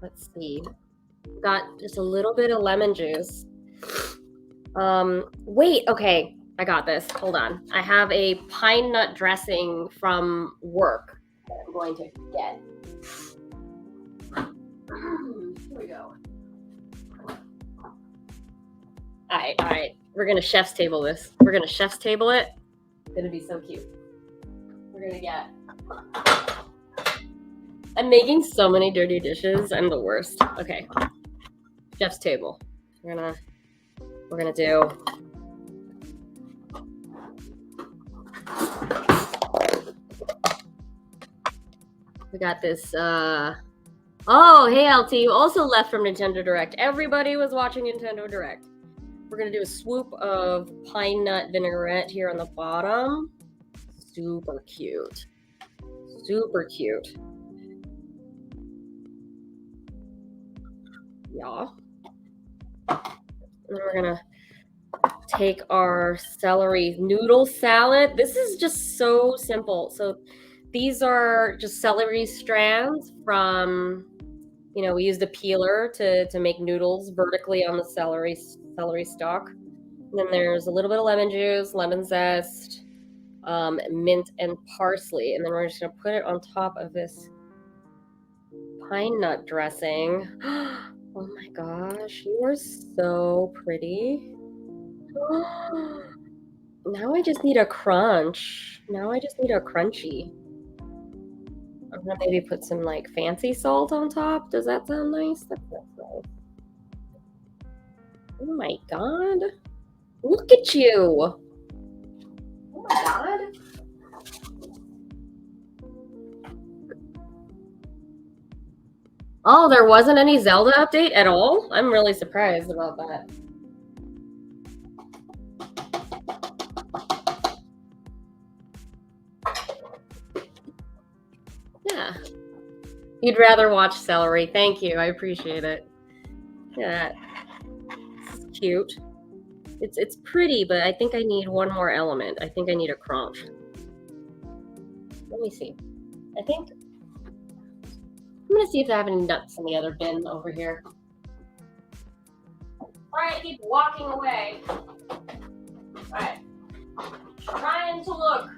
Let's see. Got just a little bit of lemon juice. Wait, okay. I got this. Hold on. I have a pine nut dressing from work that I'm going to get. Here we go. All right. We're gonna chef's table this. We're gonna chef's table it. It's gonna be so cute. We're gonna get. I'm making so many dirty dishes. I'm the worst. Okay. Chef's table. We're gonna do. We got this. Oh, hey LT, you also left from Nintendo Direct. Everybody was watching Nintendo Direct. We're gonna do a swoop of pine nut vinaigrette here on the bottom. Super cute. Super cute. Yeah. And then we're gonna take our celery noodle salad. This is just so simple. So these are just celery strands from, we use the peeler to make noodles vertically on the celery stalk. And then there's a little bit of lemon juice, lemon zest, mint and parsley, and then we're just gonna put it on top of this pine nut dressing. Oh my gosh, you are so pretty. Now I just need a crunch. Now I just need a crunchy. I'm gonna maybe put some like fancy salt on top. Does that sound nice? That's nice. Oh my god. Look at you. Oh my god. Oh, there wasn't any Zelda update at all? I'm really surprised about that. Yeah. You'd rather watch Celery. Thank you. I appreciate it. Yeah. It's cute. It's pretty, but I think I need one more element. I think I need a crunch. Let me see. I think I'm gonna see if I have any nuts in the other bin over here. Alright, keep walking away. Alright. Trying to look.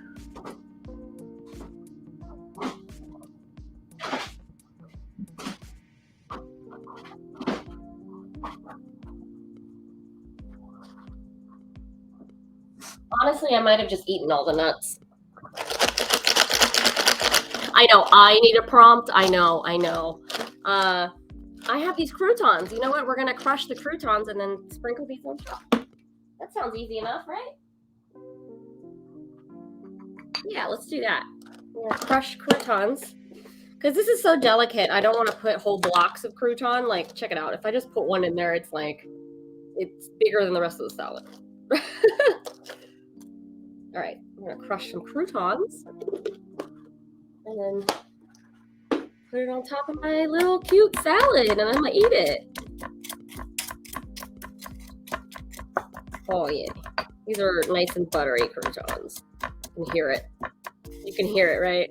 Honestly, I might have just eaten all the nuts. I know, I need a prompt. I know. I have these croutons. You know what? We're gonna crush the croutons and then sprinkle these on top. That sounds easy enough, right? Yeah, let's do that. We're gonna crush croutons. Because this is so delicate, I don't want to put whole blocks of crouton. Like, check it out. If I just put one in there, it's like, it's bigger than the rest of the salad. All right, I'm gonna crush some croutons and then put it on top of my little cute salad, and I'm gonna eat it. Oh yeah, these are nice and buttery croutons. You can hear it. You can hear it, right?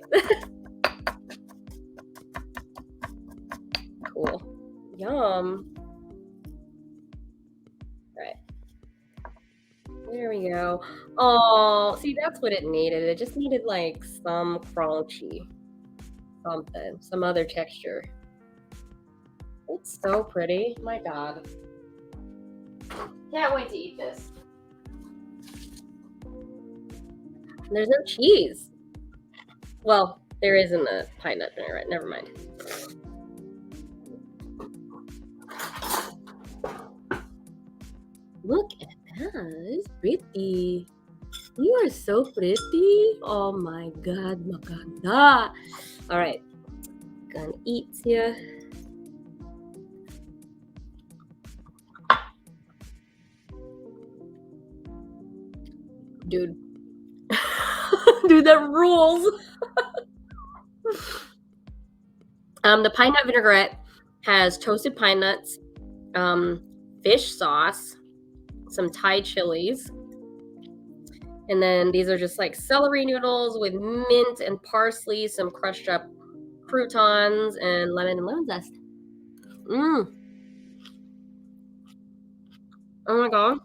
Cool. Yum. There we go. Oh, see, that's what it needed. It just needed like some crunchy something, some other texture. It's so pretty. My God. Can't wait to eat this. There's no cheese. Well, there is in the pine nut vinaigrette. Never mind. Look at that. It's pretty. You are so pretty. Oh my God, maganda. All right. Gonna eat here. Dude. Dude, that rules. The pine nut vinaigrette has toasted pine nuts, fish sauce, some Thai chilies, and then these are just like celery noodles with mint and parsley, some crushed up croutons, and lemon zest. Oh my God.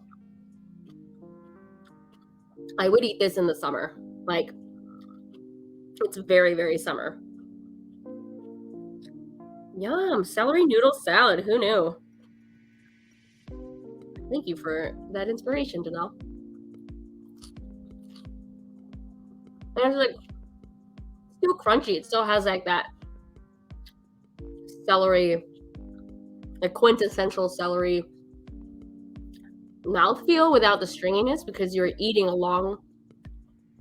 I would eat this in the summer. Like, it's very, very summer. Yum, celery noodle salad. Who knew? Thank you for that inspiration, Janelle. And it's like still crunchy. It still has like that celery, like quintessential celery mouthfeel without the stringiness because you're eating along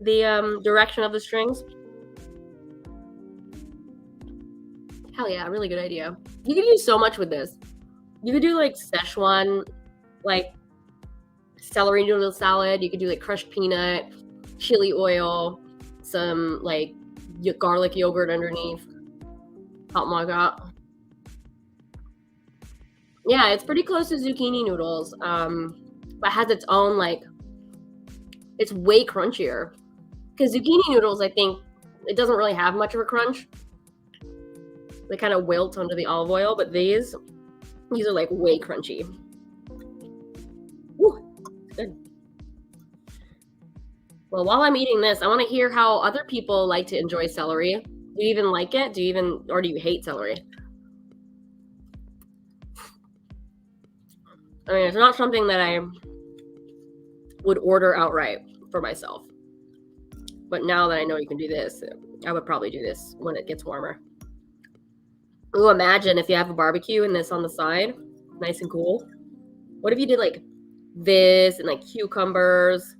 the direction of the strings. Hell yeah, really good idea. You could do so much with this. You could do like Szechuan, like celery noodle salad. You could do like crushed peanut, chili oil, some like garlic yogurt underneath. Oh my God. Yeah, it's pretty close to zucchini noodles. But has its own like, it's way crunchier. Because zucchini noodles, I think, it doesn't really have much of a crunch. They kind of wilt under the olive oil, but these are like way crunchy. Woo, good. Well, while I'm eating this, I want to hear how other people like to enjoy celery. Do you even like it? Or do you hate celery? I mean, it's not something that I would order outright for myself. But now that I know you can do this, I would probably do this when it gets warmer. Ooh, imagine if you have a barbecue and this on the side, nice and cool. What if you did like this and like cucumbers,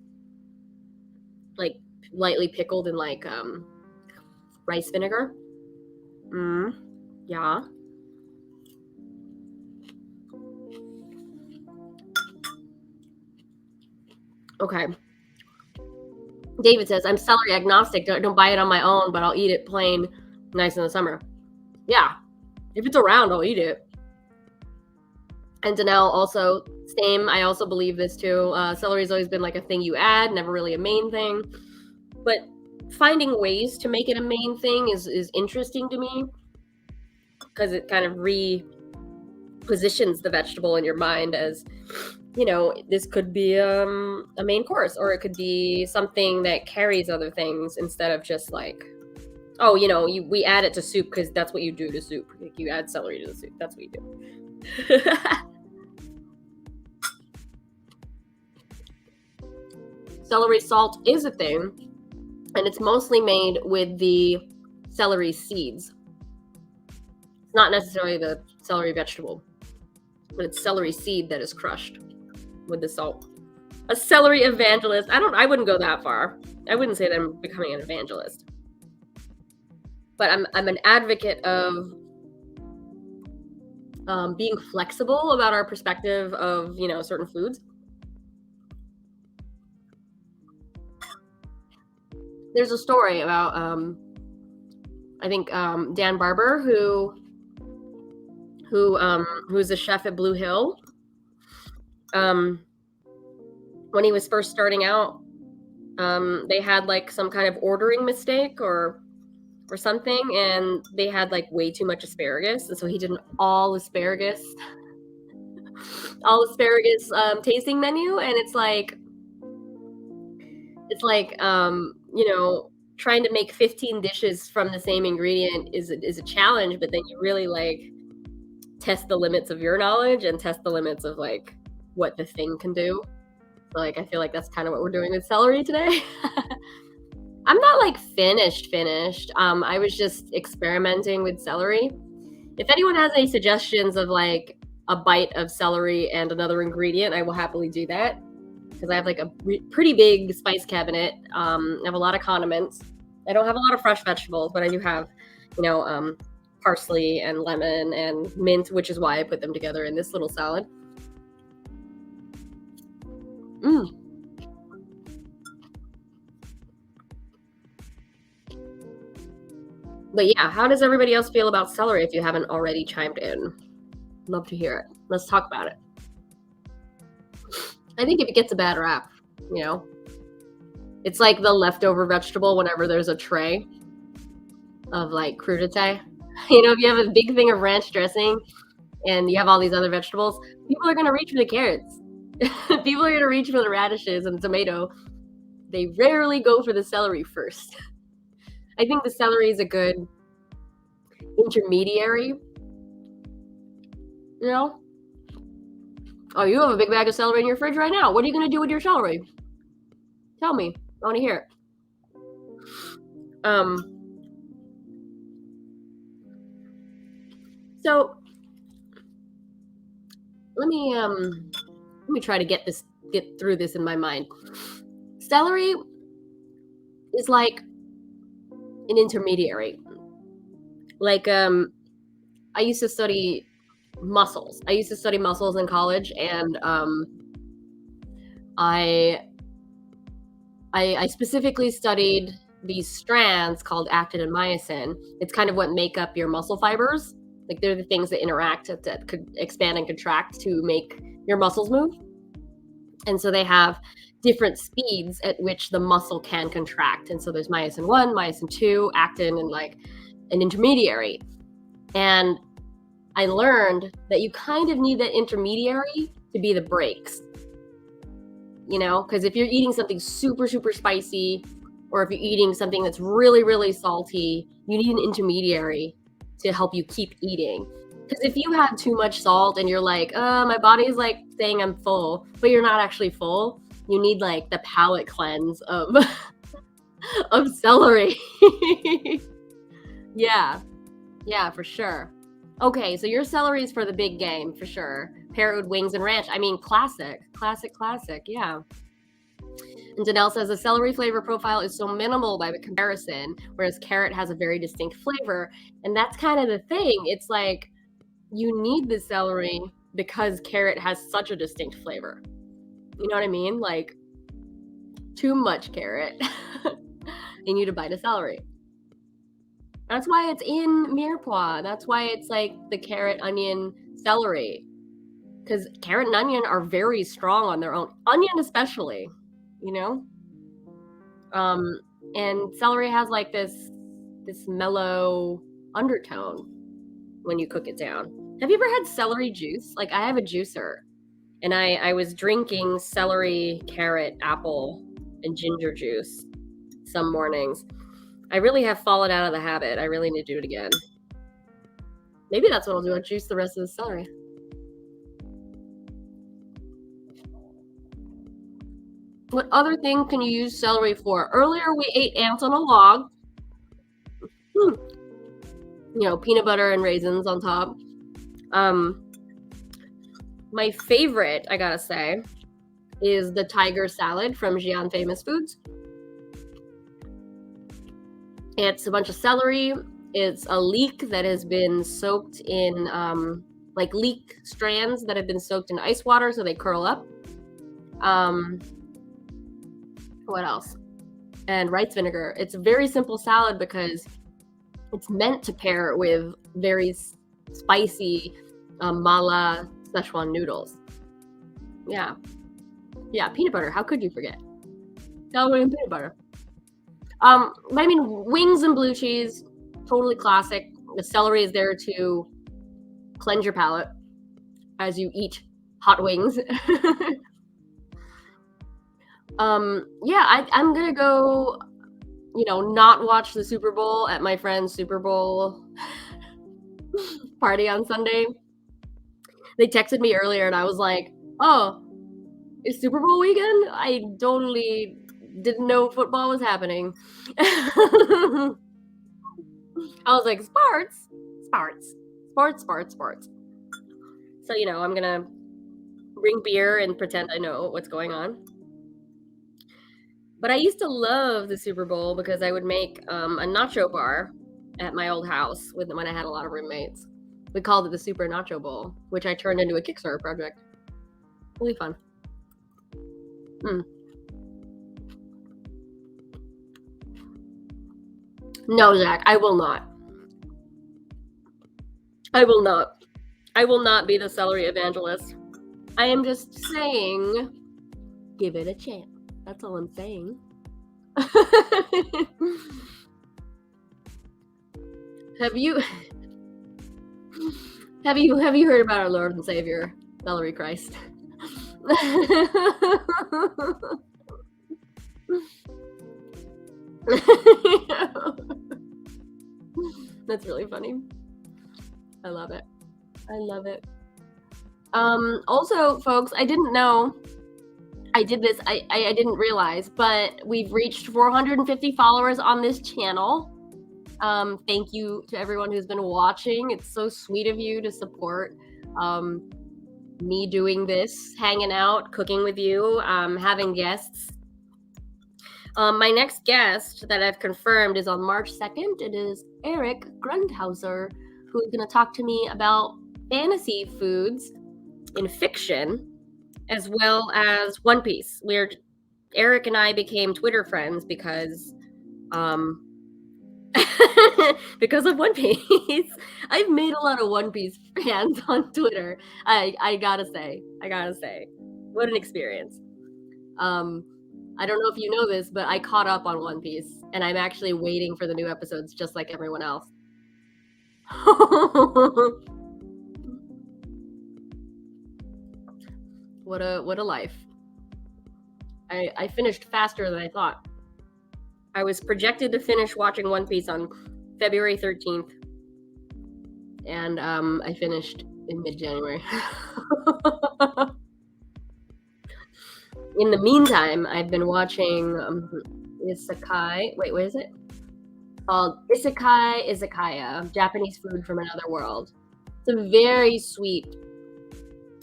like lightly pickled in like rice vinegar? Yeah. Okay. David says, I'm celery agnostic. Don't buy it on my own, but I'll eat it plain, nice in the summer. Yeah. If it's around, I'll eat it. And Danelle also, same. I also believe this too. Celery's always been like a thing you add, never really a main thing. But finding ways to make it a main thing is interesting to me because it kind of repositions the vegetable in your mind as, you know, this could be a main course, or it could be something that carries other things instead of just like, oh, you know, we add it to soup because that's what you do to soup. Like you add celery to the soup. That's what you do. Celery salt is a thing, and it's mostly made with the celery seeds. It's not necessarily the celery vegetable, but it's celery seed that is crushed with the salt. A celery evangelist. I wouldn't go that far. I wouldn't say that I'm becoming an evangelist. But I'm an advocate of being flexible about our perspective of, you know, certain foods. There's a story about I think Dan Barber, who's a chef at Blue Hill. When he was first starting out, they had like some kind of ordering mistake or something, and they had like way too much asparagus, and so he did an all asparagus tasting menu, and it's like you know, trying to make 15 dishes from the same ingredient is a challenge, but then you really like test the limits of your knowledge and test the limits of like what the thing can do. So like I feel like that's kind of what we're doing with celery today. I'm not like finished. I was just experimenting with celery. If anyone has any suggestions of like a bite of celery and another ingredient, I will happily do that. Because I have like a pretty big spice cabinet. I have a lot of condiments. I don't have a lot of fresh vegetables, but I do have, you know, parsley and lemon and mint, which is why I put them together in this little salad. But yeah, how does everybody else feel about celery if you haven't already chimed in? Love to hear it. Let's talk about it. I think if it gets a bad rap, you know, it's like the leftover vegetable whenever there's a tray of like crudité. You know, if you have a big thing of ranch dressing and you have all these other vegetables, people are going to reach for the carrots. People are going to reach for the radishes and tomato. They rarely go for the celery first. I think the celery is a good intermediary. You know? Oh, you have a big bag of celery in your fridge right now. What are you going to do with your celery? Tell me. I want to hear it. So let me try to get through this in my mind. Celery is like an intermediary. Like I used to study mussels. I used to study mussels in college, and I specifically studied these strands called actin and myosin. It's kind of what make up your muscle fibers. Like they're the things that interact that could expand and contract to make your muscles move. And so they have different speeds at which the muscle can contract. And so there's myosin 1, myosin 2, actin, and like an intermediary. And I learned that you kind of need that intermediary to be the brakes. you know, because if you're eating something super, super spicy, or if you're eating something that's really, really salty, you need an intermediary to help you keep eating. Because if you have too much salt and you're like, my body's like saying I'm full, but you're not actually full, you need like the palate cleanse of of celery. Yeah, for sure. Okay, so your celery is for the big game, for sure. Pair it with wings and ranch. I mean, classic, yeah. And Danelle says the celery flavor profile is so minimal by comparison, whereas carrot has a very distinct flavor. And that's kind of the thing. It's like you need the celery because carrot has such a distinct flavor. You know what I mean? Like too much carrot. You need a bite of celery. That's why it's in mirepoix. That's why it's like the carrot, onion, celery. Because carrot and onion are very strong on their own. Onion especially, you know? And celery has like this mellow undertone when you cook it down. Have you ever had celery juice? Like I have a juicer, and I was drinking celery, carrot, apple, and ginger juice some mornings. I really have fallen out of the habit. I really need to do it again. Maybe that's what I'll do. I'll juice the rest of the celery. What other thing can you use celery for? Earlier we ate ants on a log. You know, peanut butter and raisins on top. My favorite, I gotta say, is the tiger salad from Xi'an Famous Foods. It's a bunch of celery. It's a leek that has been soaked in, like leek strands that have been soaked in ice water so they curl up. What else? And rice vinegar. It's a very simple salad because it's meant to pair with very spicy mala Szechuan noodles. Yeah, peanut butter. How could you forget? Celery and peanut butter. I mean, wings and blue cheese, totally classic. The celery is there to cleanse your palate as you eat hot wings. Yeah, I'm gonna go, you know, not watch the Super Bowl at my friend's Super Bowl party on Sunday. They texted me earlier and I was like, oh, it's Super Bowl weekend? I totally didn't know football was happening. I was like, sports. So, you know, I'm gonna bring beer and pretend I know what's going on. But I used to love the Super Bowl because I would make a nacho bar at my old house when I had a lot of roommates. We called it the Super Nacho Bowl, which I turned into a Kickstarter project. Really fun. No, Zach, I will not. I will not be the celery evangelist. I am just saying, give it a chance. That's all I'm saying. Have you heard about our Lord and Savior, Celery Christ? That's really funny. I love it. Also, folks, I didn't know I did this. I didn't realize, but we've reached 450 followers on this channel. Thank you to everyone who's been watching. It's so sweet of you to support me doing this, hanging out, cooking with you, having guests. My next guest that I've confirmed is on March 2nd. It is Eric Grundhauser, who's going to talk to me about fantasy foods in fiction, as well as One Piece. Eric and I became Twitter friends because because of One Piece. I've made a lot of One Piece fans on Twitter. I gotta say, what an experience. I don't know if you know this, but I caught up on One Piece, and I'm actually waiting for the new episodes just like everyone else. What a life. I finished faster than I thought. I was projected to finish watching One Piece on February 13th, and I finished in mid-January. In the meantime, I've been watching Isekai. Wait, what is it? Called Isekai Izakaya, Japanese food from another world. It's a very sweet.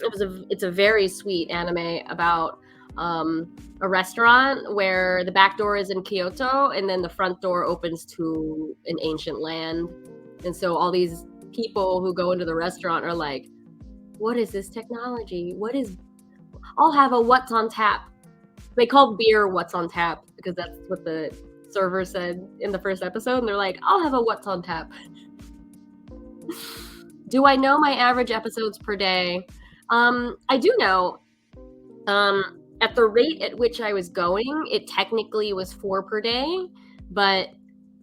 It's a very sweet anime about a restaurant where the back door is in Kyoto and then the front door opens to an ancient land. And so all these people who go into the restaurant are like, what is this technology? I'll have a what's on tap. They call beer what's on tap because that's what the server said in the first episode. And they're like, I'll have a what's on tap. Do I know my average episodes per day? I do know. At the rate at which I was going, it technically was 4 per day, but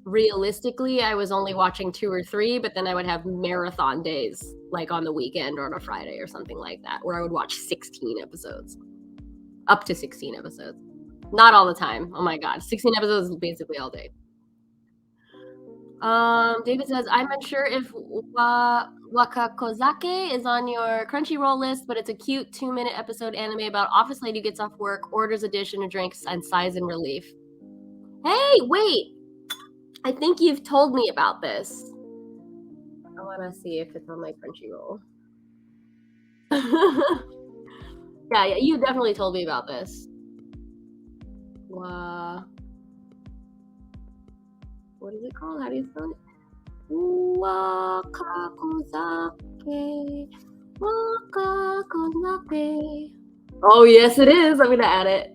realistically, I was only watching 2 or 3, but then I would have marathon days, like on the weekend or on a Friday or something like that, where I would watch 16 episodes. Up to 16 episodes. Not all the time. Oh my God. 16 episodes is basically all day. David says, I'm unsure if Wakakozake is on your Crunchyroll list, but it's a cute 2-minute episode anime about office lady gets off work, orders a dish and a drink, and sighs in relief. Hey, wait! I think you've told me about this. I want to see if it's on my Crunchyroll. Yeah, you definitely told me about this. What is it called? How do you spell it? Wakakozake. Wakakozake. Oh, yes, it is. I'm going to add it.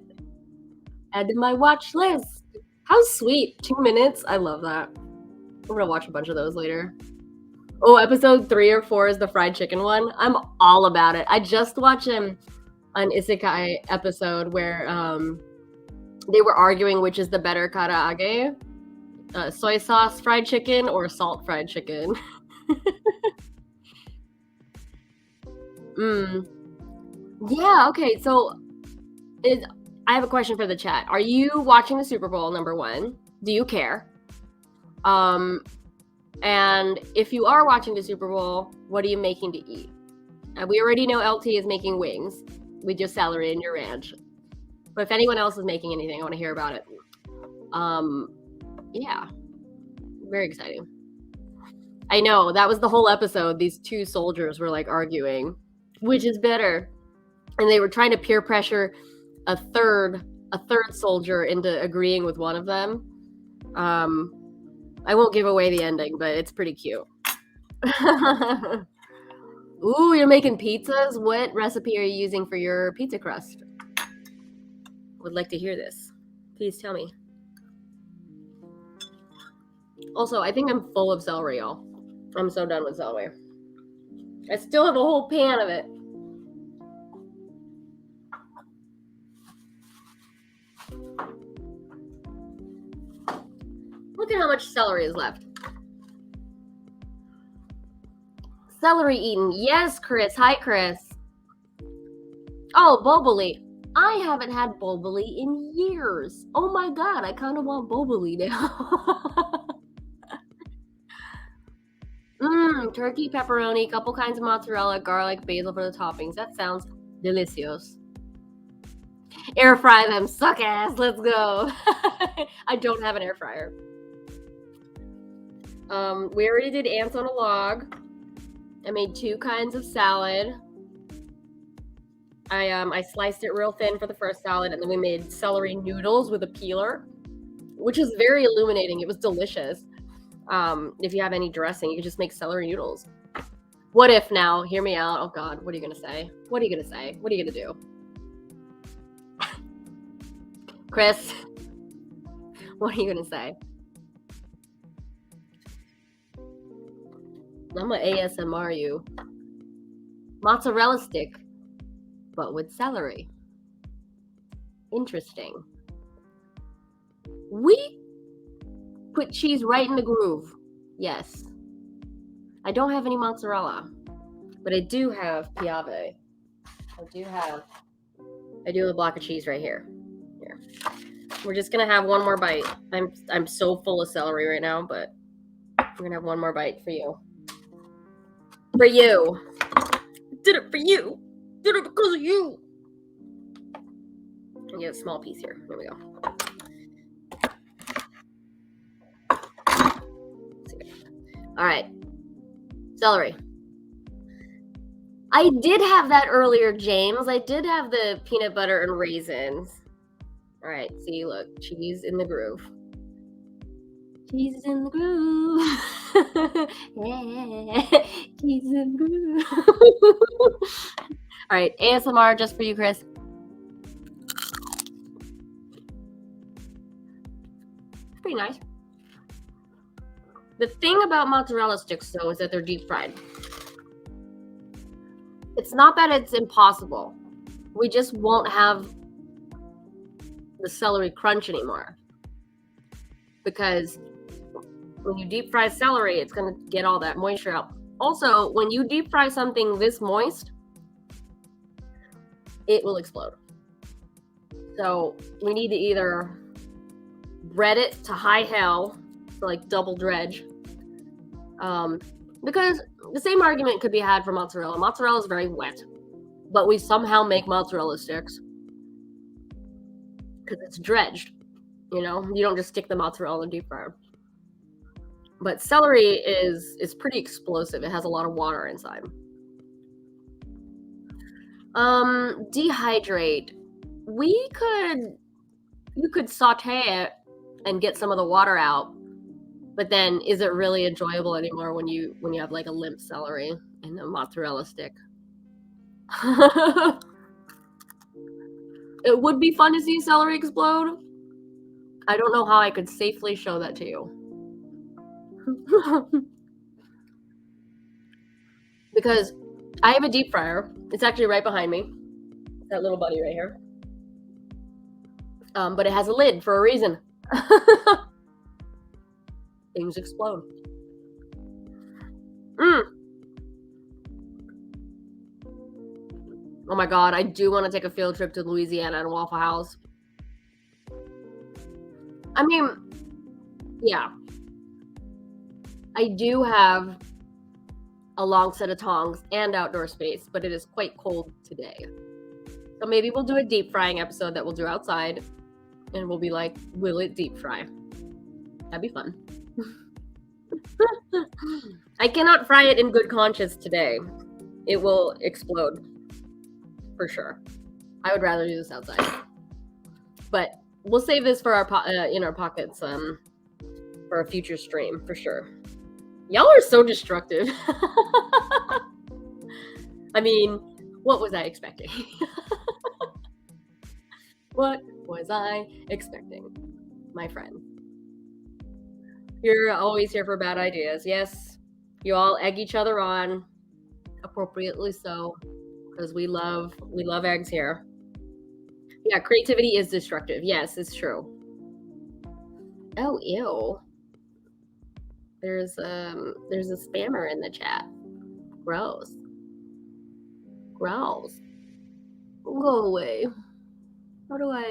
Add to my watch list. How sweet. 2 minutes. I love that. We're going to watch a bunch of those later. Oh, episode 3 or 4 is the fried chicken one. I'm all about it. I just watched an Isekai episode where they were arguing which is the better karaage. Soy sauce fried chicken or salt fried chicken. Yeah, okay. So I have a question for the chat. Are you watching the Super Bowl, number 1? Do you care? And if you are watching the Super Bowl, what are you making to eat? We already know LT is making wings with your celery and your ranch. But if anyone else is making anything, I want to hear about it. Yeah. Very exciting. I know, that was the whole episode. These 2 soldiers were like arguing, which is better? And they were trying to peer pressure a third soldier into agreeing with one of them. I won't give away the ending, but it's pretty cute. Ooh, you're making pizzas? What recipe are you using for your pizza crust? Would like to hear this. Please tell me. Also, I think I'm full of celery, y'all. I'm so done with celery. I still have a whole pan of it. Look at how much celery is left. Celery eaten. Yes, Chris. Hi, Chris. Oh, Boboli. I haven't had Boboli in years. Oh my God, I kind of want Boboli now. Turkey, pepperoni, couple kinds of mozzarella, garlic, basil for the toppings. That sounds delicious. Air fry them, suck ass. Let's go. I don't have an air fryer. We already did ants on a log. I made 2 kinds of salad. I sliced it real thin for the first salad, and then we made celery noodles with a peeler, which is very illuminating. It was delicious. If you have any dressing, you can just make celery noodles. What if now? Hear me out. Oh God, what are you gonna say? What are you gonna say? What are you gonna do? Chris, what are you gonna say? I'm gonna ASMR you. Mozzarella stick, but with celery. Interesting. We put cheese right in the groove. Yes. I don't have any mozzarella, but I do have piave. I do have a block of cheese right here. We're just gonna have one more bite. I'm so full of celery right now, but we're gonna have one more bite for you. For you. Did it for you. Did it because of you. I get a small piece here. Here we go. All right. Celery. I did have that earlier, James. I did have the peanut butter and raisins. All right. See, look. Cheese in the groove. Cheese is in the groove. Yeah. Cheese in the groove. All right. ASMR just for you, Chris. Pretty nice. The thing about mozzarella sticks, though, is that they're deep fried. It's not that it's impossible. We just won't have the celery crunch anymore. Because when you deep fry celery, it's going to get all that moisture out. Also, when you deep fry something this moist, it will explode. So we need to either bread it to high hell, so like double dredge, because the same argument could be had for mozzarella. Mozzarella is very wet, but we somehow make mozzarella sticks because it's dredged. You know, you don't just stick the mozzarella in the deep fryer. But celery is pretty explosive. It has a lot of water inside. Dehydrate. You could saute it and get some of the water out, but then is it really enjoyable anymore when you have like a limp celery and a mozzarella stick? It would be fun to see celery explode. I don't know how I could safely show that to you. Because I have a deep fryer. It's actually right behind me. That little buddy right here. But it has a lid for a reason. Things explode. Oh my god, I do want to take a field trip to Louisiana and Waffle House. I mean, yeah. I do have a long set of tongs and outdoor space, but it is quite cold today. So maybe we'll do a deep frying episode that we'll do outside, and we'll be like, will it deep fry? That'd be fun. I cannot fry it in good conscience today. It will explode. For sure. I would rather do this outside. But we'll save this for our in our pockets for a future stream, for sure. Y'all are so destructive. I mean, what was I expecting? What was I expecting, my friend? You're always here for bad ideas. Yes, you all egg each other on, appropriately so, because we love eggs here. Yeah, creativity is destructive. Yes, it's true. Oh, ew. There's a spammer in the chat. Gross. Gross. Go away. How do I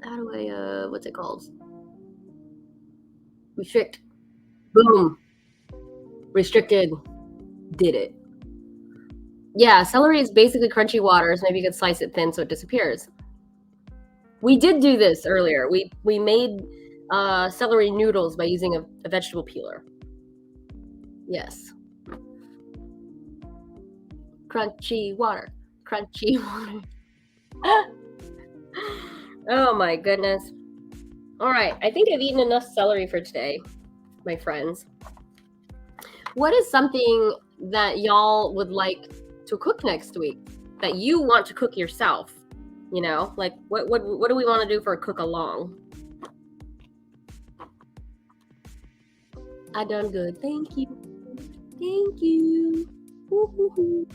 how do I what's it called? Restrict. Boom. Restricted. Did it. Yeah, celery is basically crunchy water, so maybe you could slice it thin so it disappears. We did do this earlier. We made celery noodles by using a vegetable peeler. Yes. Crunchy water. Crunchy water. Oh my goodness. All right, I think I've eaten enough celery for today, my friends. What is something that y'all would like to cook next week that you want to cook yourself? You know, like what do we want to do for a cook along? I done good. Thank you. Thank you. Woo-hoo-hoo.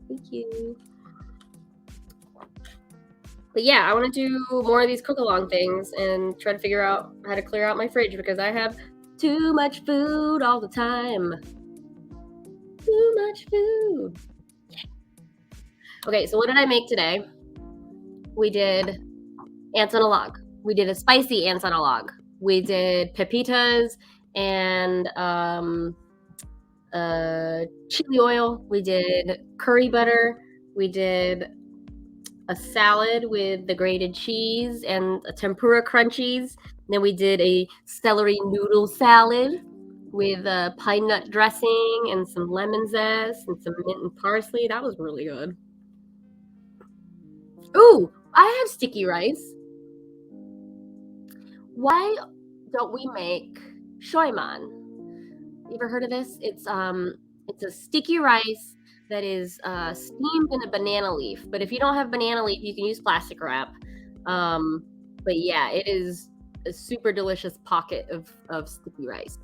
Thank you. But yeah, I want to do more of these cook-along things and try to figure out how to clear out my fridge because I have too much food all the time. Too too much food. Okay, so what did I make today? We did ants on a log. We did a spicy ants on a log. We did pepitas and chili oil. We did curry butter. We did a salad with the grated cheese and a tempura crunchies. Then we did a celery noodle salad with pine nut dressing and some lemon zest and some mint and parsley. That was really good. Ooh, I have sticky rice. Why don't we make shoyman? You ever heard of this? It's a sticky rice that is steamed in a banana leaf. But if you don't have banana leaf, you can use plastic wrap. But yeah, it is a super delicious pocket of sticky rice.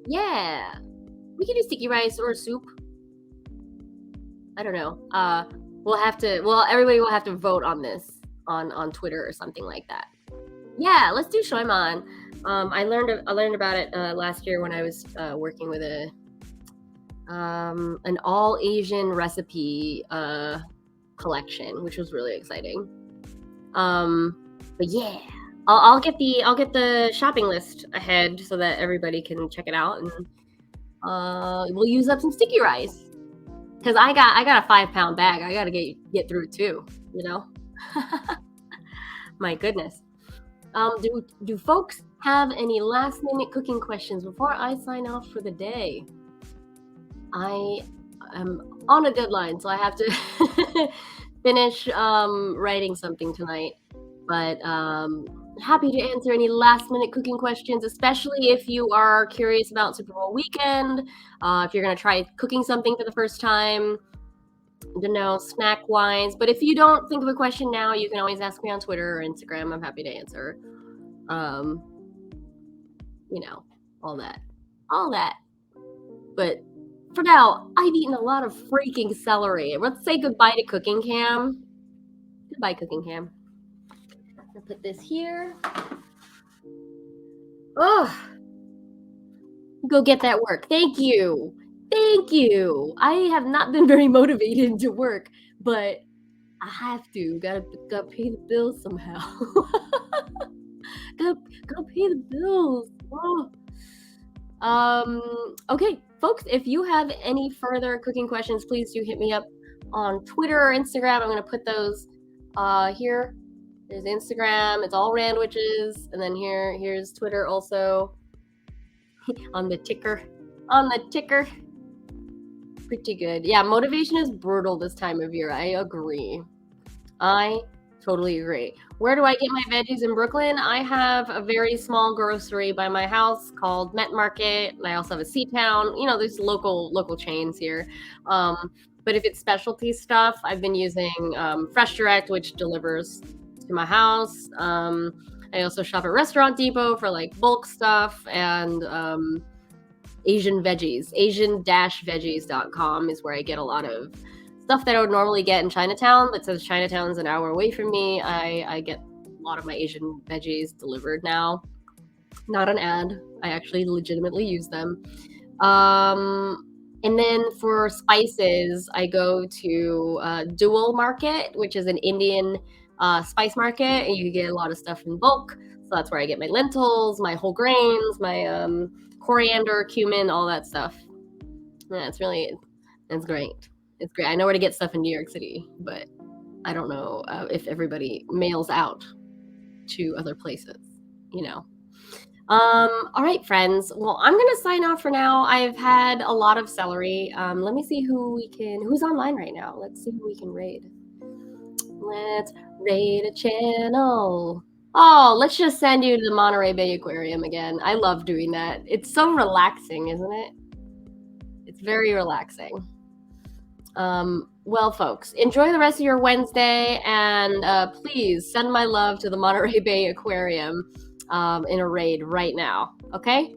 Yeah, we can do sticky rice or soup. I don't know. Everybody will have to vote on this on Twitter or something like that. Yeah, let's do shoyman. I learned about it last year when I was working with an all Asian recipe collection, which was really exciting. But yeah, I'll get the shopping list ahead so that everybody can check it out, and we'll use up some sticky rice because I got a 5-pound bag. I gotta get through it too, you know. My goodness. Do folks have any last minute cooking questions before I sign off for the day? I am on a deadline, so I have to finish writing something tonight. But happy to answer any last minute cooking questions, especially if you are curious about Super Bowl weekend, if you're going to try cooking something for the first time, snack wise. But if you don't think of a question now, you can always ask me on Twitter or Instagram. I'm happy to answer. All that. But for now, I've eaten a lot of freaking celery. Let's say goodbye to Cooking Cam. Goodbye, Cooking Cam. I'll put this here. Oh, go get that work. Thank you. I have not been very motivated to work, but I have to. Gotta pay the bills somehow. gotta pay the bills. Oh. Okay, folks, if you have any further cooking questions, please do hit me up on Twitter or Instagram. I'm gonna put those here. There's Instagram. It's all Randwiches, and then here's Twitter also on the ticker. Pretty good. Yeah, motivation is brutal this time of year. I agree. I totally agree. Where do I get my veggies in Brooklyn? I have a very small grocery by my house called Met Market, and I also have a C-Town. There's local chains here. But if it's specialty stuff, I've been using Fresh Direct, which delivers to my house. I also shop at Restaurant Depot for like bulk stuff, and Asian Veggies. Asian-veggies.com is where I get a lot of stuff that I would normally get in Chinatown, but since Chinatown's an hour away from me, I get a lot of my Asian veggies delivered now. Not an ad. I actually legitimately use them. And then for spices, I go to Dual Market, which is an Indian spice market, and you get a lot of stuff in bulk. So that's where I get my lentils, my whole grains, my coriander, cumin, all that stuff. Yeah, it's great. It's great. I know where to get stuff in New York City, but I don't know if everybody mails out to other places, All right, friends. Well, I'm going to sign off for now. I've had a lot of celery. Let me see who's online right now. Let's see who we can raid. Let's raid a channel. Oh, let's just send you to the Monterey Bay Aquarium again. I love doing that. It's so relaxing, isn't it? It's very relaxing. Well, folks, enjoy the rest of your Wednesday, and please send my love to the Monterey Bay Aquarium in a raid right now. Okay?